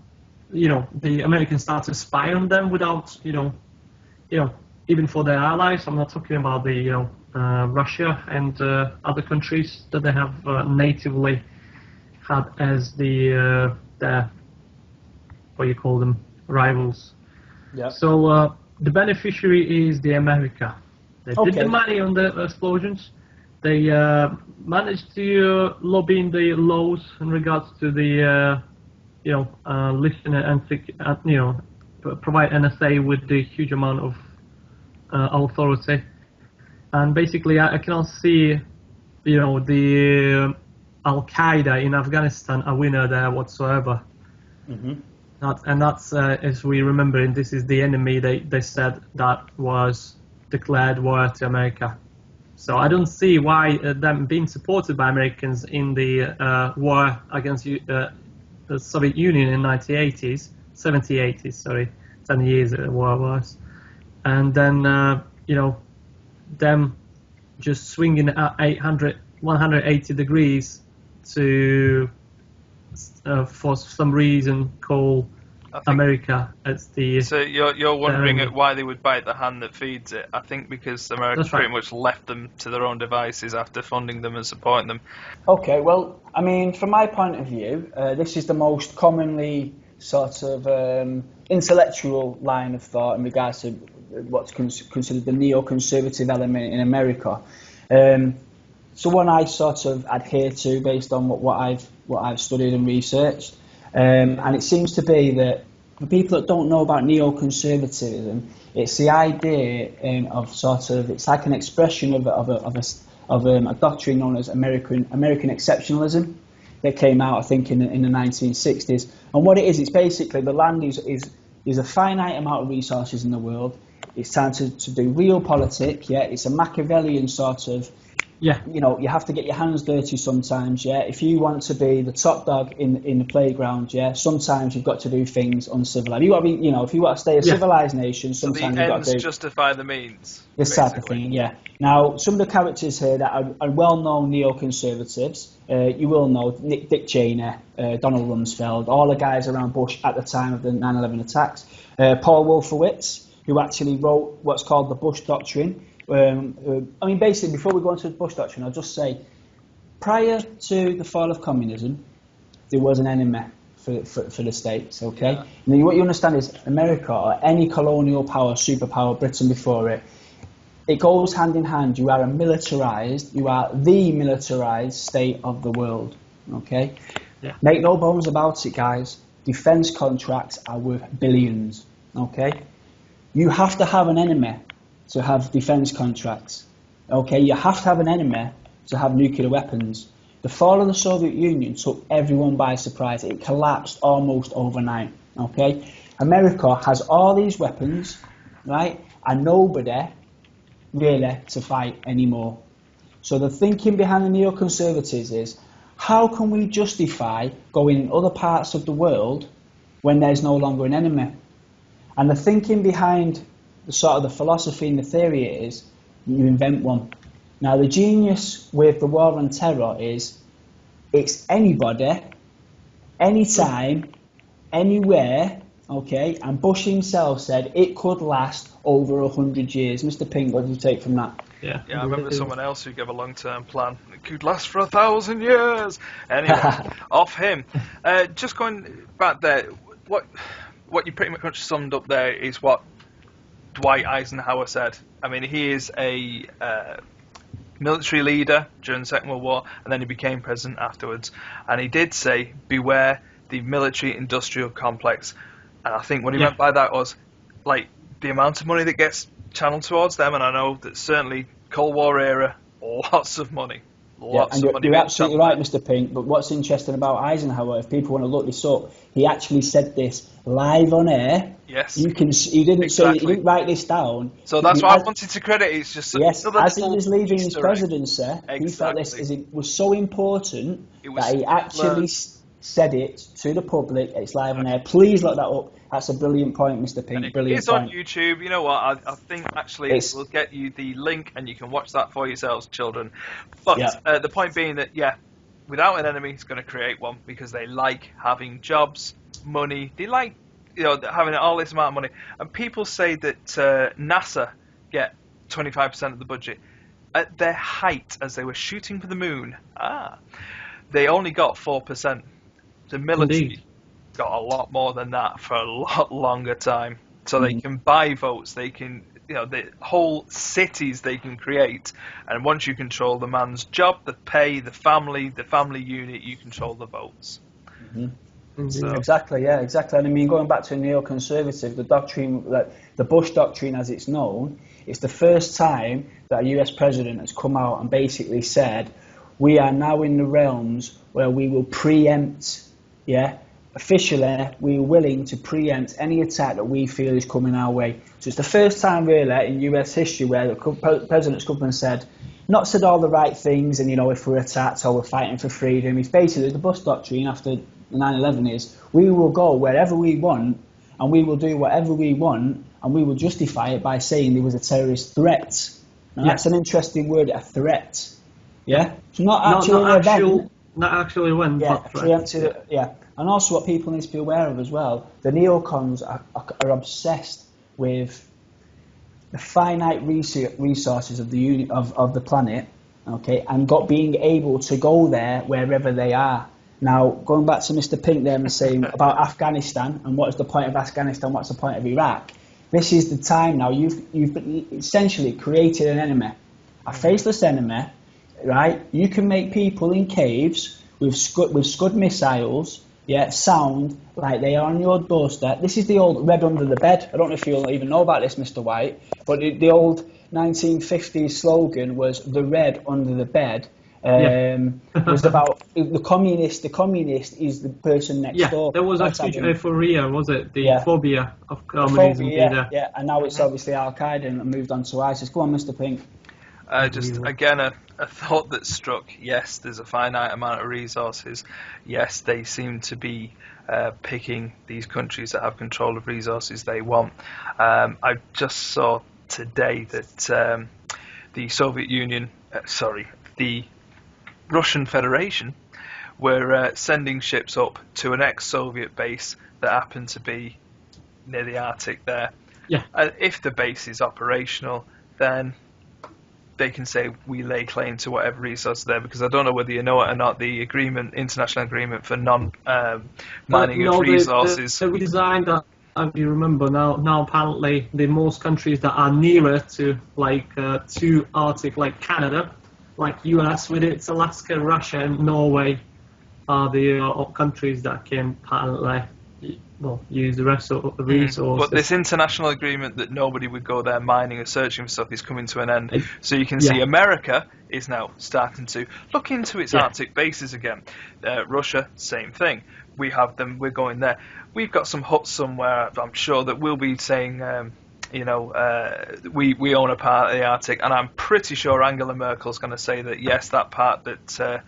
Americans started to spy on them without, even for their allies. I'm not talking about the, Russia and other countries that they have natively had as their, what you call them, rivals. Yeah. So the beneficiary is the America. They did the Okay. money on the explosions. They managed to lobby in the laws in regards to the, listen and provide NSA with the huge amount of authority. And basically, I cannot see, the Al Qaeda in Afghanistan a winner there whatsoever. Mm-hmm. And that's, as we remember, and this is the enemy they said that was declared war to America. So I don't see why them being supported by Americans in the war against the Soviet Union in 70s, sorry, 10 years war was, and then them just swinging at 180 degrees to for some reason call America as the. So you're wondering at why they would bite the hand that feeds it. I think because America pretty much left them to their own devices after funding them and supporting them. Okay, well, I mean, from my point of view, this is the most commonly sort of intellectual line of thought in regards to what's considered the neoconservative element in America. So one I sort of adhere to based on what I've studied and researched, and it seems to be that for people that don't know about neoconservatism, it's the idea of sort of, it's like an expression of a doctrine known as American exceptionalism that came out, I think, in the 1960s. And what it is, it's basically the land is a finite amount of resources in the world. It's time to do real politics. Yeah, it's a Machiavellian sort of. Yeah, you have to get your hands dirty sometimes, yeah. If you want to be the top dog in the playground, yeah, sometimes you've got to do things uncivilized. You got to be, if you want to stay a civilized nation, sometimes you've got to do. Justify the means. This basically. Type of thing, yeah. Now, some of the characters here that are well-known neoconservatives, you will know Dick Cheney, Donald Rumsfeld, all the guys around Bush at the time of the 9/11 attacks. Paul Wolfowitz, who actually wrote what's called the Bush Doctrine. I mean, basically, before we go into the Bush Doctrine, I'll just say, prior to the fall of communism, there was an enemy for the states, okay? Yeah. Now, what you understand is America, or any colonial power, superpower, Britain before it, it goes hand in hand. You are the militarized state of the world, okay? Yeah. Make no bones about it, guys. Defense contracts are worth billions, okay? You have to have an enemy to have defense contracts. Okay, you have to have an enemy to have nuclear weapons. The fall of the Soviet Union took everyone by surprise. It collapsed almost overnight. Okay, America has all these weapons, right, and nobody really to fight anymore. So the thinking behind the neoconservatives is, how can we justify going in other parts of the world when there's no longer an enemy? And the thinking behind the sort of the philosophy and the theory is you invent one. Now the genius with the war on terror is it's anybody, anytime, anywhere, okay? And Bush himself said it could last over 100 years. Mr. Pink, what do you take from that? Yeah, I remember someone else who gave a long-term plan. It could last for 1,000 years. Anyway, off him. Just going back there, what you pretty much summed up there is what Dwight Eisenhower said. I mean, he is a military leader during the Second World War, and then he became president afterwards. And he did say, beware the military-industrial complex. And I think what he meant by that was, like, the amount of money that gets channeled towards them, and I know that certainly Cold War era, lots of money. lots of money. You're absolutely right, Mr. Pink. But what's interesting about Eisenhower, if people want to look this up, he actually said this live on air. Yes. You can. He didn't say. He didn't write this down. So that's why I wanted to credit. It's just as he was leaving his presidency, exactly. He felt this was so important that he actually said it to the public. It's live on air. Please look that up. That's a brilliant point, Mr. Pink. Brilliant it's point. On YouTube. You know what? I think actually we'll get you the link and you can watch that for yourselves, children. But the point being that, without an enemy, it's going to create one because they like having jobs, money. They like having all this amount of money. And people say that NASA get 25% of the budget. At their height, as they were shooting for the moon, they only got 4%. The military got a lot more than that for a lot longer time. So they can buy votes, they can, the whole cities they can create. And once you control the man's job, the pay, the family unit, you control the votes. So. Exactly. And I mean, going back to neoconservative, the doctrine, the Bush doctrine as it's known, it's the first time that a US president has come out and basically said, we are now in the realms where we will preempt, officially, we're willing to preempt any attack that we feel is coming our way. So it's the first time really in US history where the president's come and said all the right things and, if we're attacked or we're fighting for freedom. It's basically the Bush doctrine after 9/11 is we will go wherever we want and we will do whatever we want and we will justify it by saying there was a terrorist threat. Now that's an interesting word, a threat. Yeah? It's not actually when. And also what people need to be aware of as well, the neocons are obsessed with the finite resources of the planet, okay, and being able to go there wherever they are. Now, going back to Mr. Pink there and saying about Afghanistan and what is the point of Afghanistan, what's the point of Iraq, this is the time now. You've essentially created an enemy, a faceless enemy, right? You can make people in caves with Scud missiles, sound like they are on your doorstep. This is the old red under the bed. I don't know if you'll even know about this, Mr. White, but the old 1950s slogan was the red under the bed. It was about the communist. The communist is the person next door. There was actually euphoria, was it? The phobia of communism. And now it's obviously Al Qaeda and moved on to ISIS. Go on, Mr. Pink. Just again a thought that struck. Yes, there's a finite amount of resources. Yes, they seem to be picking these countries that have control of resources they want. I just saw today that the Soviet Union, the Russian Federation were sending ships up to an ex-Soviet base that happened to be near the Arctic there. If the base is operational, then they can say we lay claim to whatever resources there, because I don't know whether you know it or not, the international agreement for non-mining of resources. The redesign that, if you remember, now apparently the most countries that are nearer to Arctic, like Canada, like US with its Alaska, Russia and Norway, are the countries that can apparently use the rest of the resources. But this international agreement that nobody would go there mining or searching for stuff is coming to an end. So you can see America is now starting to look into its Arctic bases again. Russia, same thing. We have them, we're going there. We've got some huts somewhere, I'm sure, that we'll be saying, we own a part of the Arctic, and I'm pretty sure Angela Merkel's going to say that, yes, that part that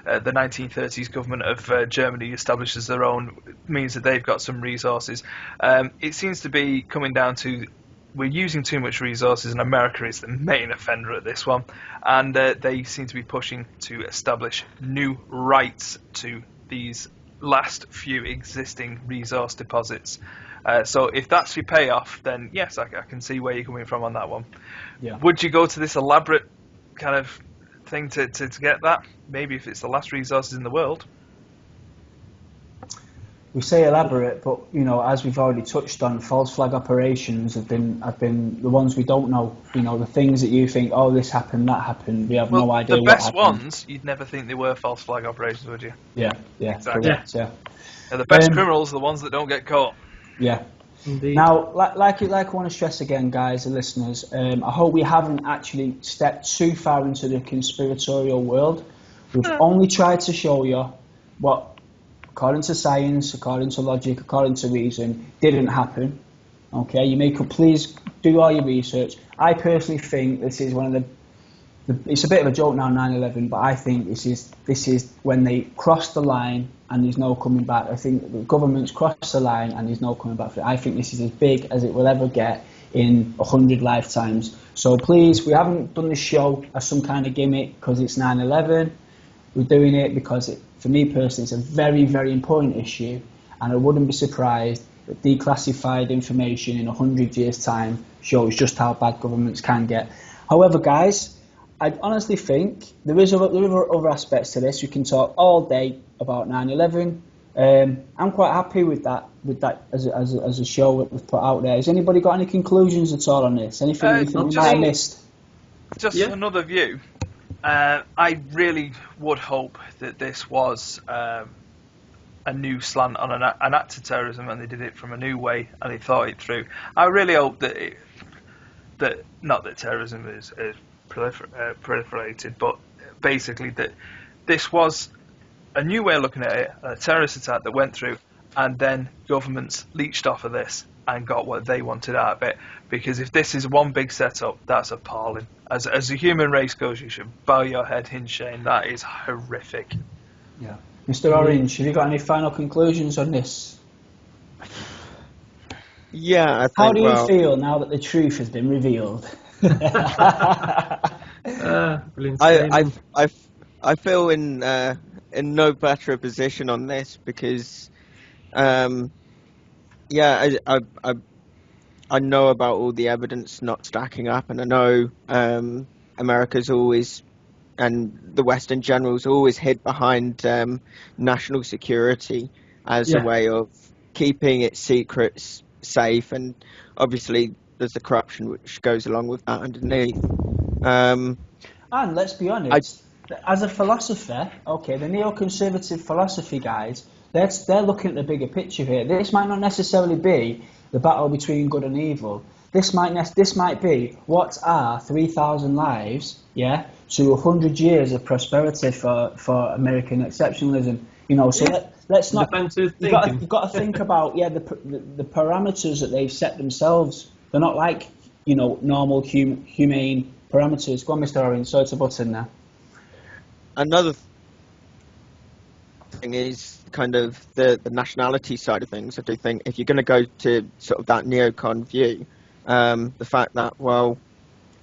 the 1930s government of Germany establishes their own means that they've got some resources. It seems to be coming down to we're using too much resources, and America is the main offender at this one, and they seem to be pushing to establish new rights to these last few existing resource deposits. So if that's your payoff, then yes, I can see where you're coming from on that one. Would you go to this elaborate kind of thing to get that? Maybe if it's the last resources in the world. We say elaborate, but as we've already touched on, false flag operations have been the ones we don't know. The things that you think, oh, this happened, that happened. We have no idea. The best ones, you'd never think they were false flag operations, would you? Yeah, exactly. Correct, the best criminals are the ones that don't get caught. Yeah. Indeed. Now, like I want to stress again, guys and listeners, I hope we haven't actually stepped too far into the conspiratorial world. We've only tried to show you what, according to science, according to logic, according to reason, didn't happen. Okay, please do all your research. I personally think this is one of it's a bit of a joke now, 9/11, but I think this is when they crossed the line and there's no coming back. I think the government's crossed the line and there's no coming back for it. I think this is as big as it will ever get in 100 lifetimes. So please, we haven't done this show as some kind of gimmick because it's 9/11. We're doing it because, for me personally, it's a very, very important issue, and I wouldn't be surprised that declassified information in 100 years' time shows just how bad governments can get. However, guys, I honestly think there are other aspects to this. We can talk all day about 9/11. I'm quite happy with that as a show that we've put out there. Has anybody got any conclusions at all on this? Anything you think we might have missed? Just another view. I really would hope that this was a new slant on an act of terrorism, and they did it from a new way, and they thought it through. I really hope that not that terrorism is proliferated, but basically that this was a new way of looking at it, a terrorist attack that went through, and then governments leached off of this and got what they wanted out of it. Because if this is one big setup, that's appalling. As the human race goes, you should bow your head in shame. That is horrific. Yeah. Mr. Orange, have you got any final conclusions on this? Yeah, I think, how do you feel now that the truth has been revealed? I feel in no better a position on this because, I know about all the evidence not stacking up, and I know America's always, and the West in general, is always hid behind national security as a way of keeping its secrets safe, and obviously there's the corruption which goes along with that underneath. And let's be honest, as a philosopher, okay, the neoconservative philosophy guys, they're looking at the bigger picture here. This might not necessarily be the battle between good and evil. This might be what are 3,000 lives, to 100 years of prosperity for American exceptionalism. So let's not. You've got to think about the parameters that they've set themselves. They're not like normal humane parameters. Go on, Mr. Orange. Sorry to butt in there. Another thing is kind of the nationality side of things. I do think if you're going to go to sort of that neocon view, the fact that,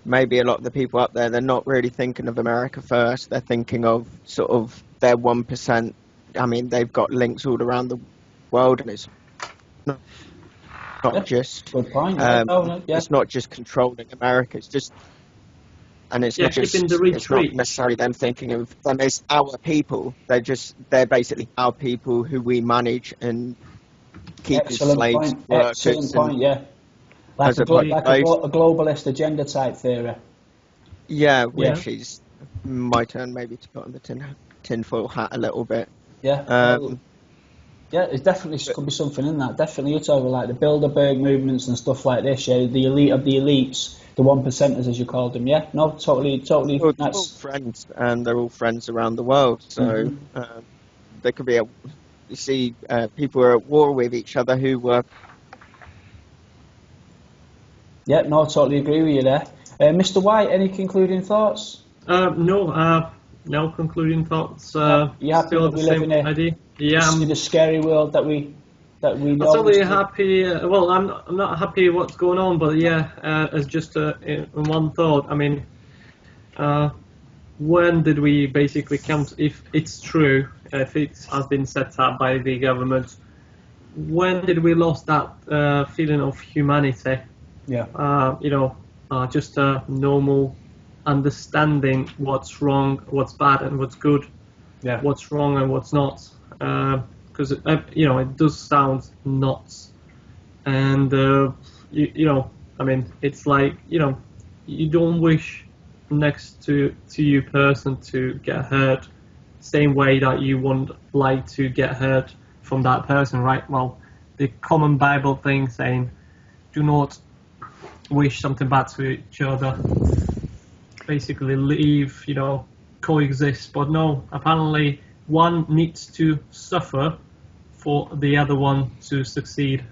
maybe a lot of the people up there, they're not really thinking of America first. They're thinking of sort of their 1%. I mean, they've got links all around the world, and it's not just good point. It's not just controlling America. It's just, and it's not just, it's not necessarily them thinking of them as our people. They're basically our people who we manage and keep as slaves. Excellent point. Yeah. Like a globalist agenda type theory. Yeah, which is my turn maybe to put on the tinfoil hat a little bit. Yeah. It definitely could be something in that. Definitely, you're talking like the Bilderberg movements and stuff like this. Yeah, the elite of the elites, the 1%ers as you called them. Yeah, no, totally. Well, they're all friends, and they're all friends around the world. So there could be people are at war with each other who were. Yeah, no, I totally agree with you there. Mr. White, any concluding thoughts? No concluding thoughts. You happy still that we live in the scary world that we know? I'm totally happy. I'm not happy what's going on, but as just one thought. I mean, when did we basically come? If it's true, if it has been set up by the government, when did we lost that feeling of humanity? Yeah. Just a normal understanding what's wrong, what's bad, and what's good. Yeah. What's wrong and what's not. Because it does sound nuts, and I mean, it's like you don't wish next to you person to get hurt, same way that you wouldn't like to get hurt from that person, right? Well, the common Bible thing saying, do not wish something bad to each other. Basically, live, coexist. But no, apparently one needs to suffer for the other one to succeed.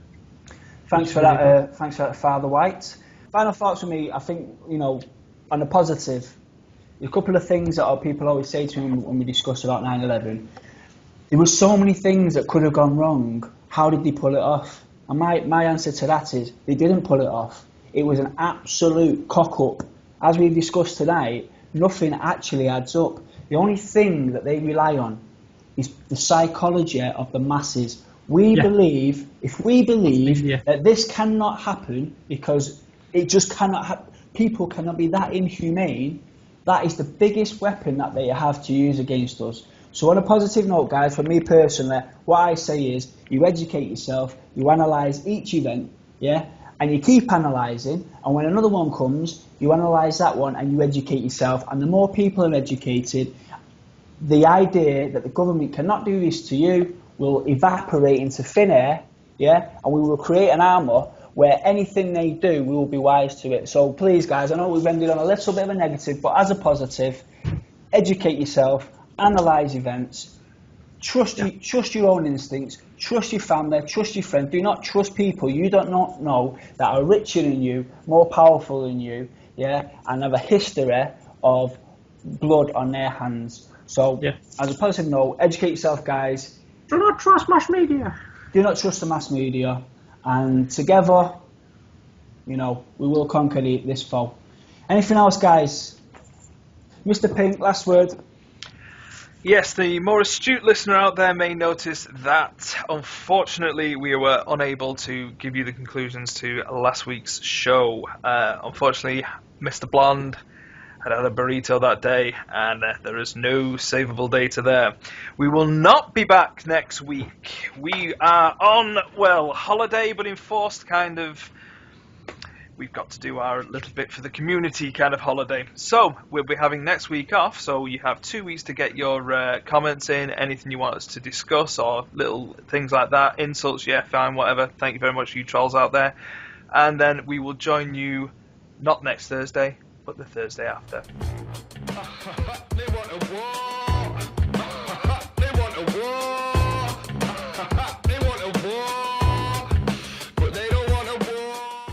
Thanks for that. Thanks for that, Father White. Final thoughts from me. I think on the positive, a couple of things that people always say to me when we discuss about 9/11. There were so many things that could have gone wrong. How did they pull it off? And my answer to that is they didn't pull it off. It was an absolute cock-up. As we discussed tonight, nothing actually adds up. The only thing that they rely on is the psychology of the masses. If we believe that this cannot happen because it just cannot happen, people cannot be that inhumane, that is the biggest weapon that they have to use against us. So on a positive note, guys, for me personally, what I say is you educate yourself, you analyse each event, and you keep analysing, and when another one comes, you analyse that one and you educate yourself, and the more people are educated, the idea that the government cannot do this to you will evaporate into thin air, and we will create an armour where anything they do, we will be wise to it. So please, guys, I know we've ended on a little bit of a negative, but as a positive, educate yourself, analyse events, trust your own instincts, trust your family, trust your friends. Do not trust people you do not know that are richer than you, more powerful than you, and have a history of blood on their hands. So, as a positive note, educate yourself, guys. Do not trust mass media. Do not trust the mass media. And together, we will conquer this foe. Anything else, guys? Mr. Pink, last word. Yes, the more astute listener out there may notice that, unfortunately, we were unable to give you the conclusions to last week's show. Unfortunately, Mr. Blonde had a burrito that day, and there is no savable data there. We will not be back next week. We are on, holiday, but enforced kind of... We've got to do our little bit for the community kind of holiday. So, we'll be having next week off, so you have 2 weeks to get your comments in, anything you want us to discuss, or little things like that, insults, fine, whatever. Thank you very much, you trolls out there. And then we will join you, not next Thursday, but the Thursday after. They want a war.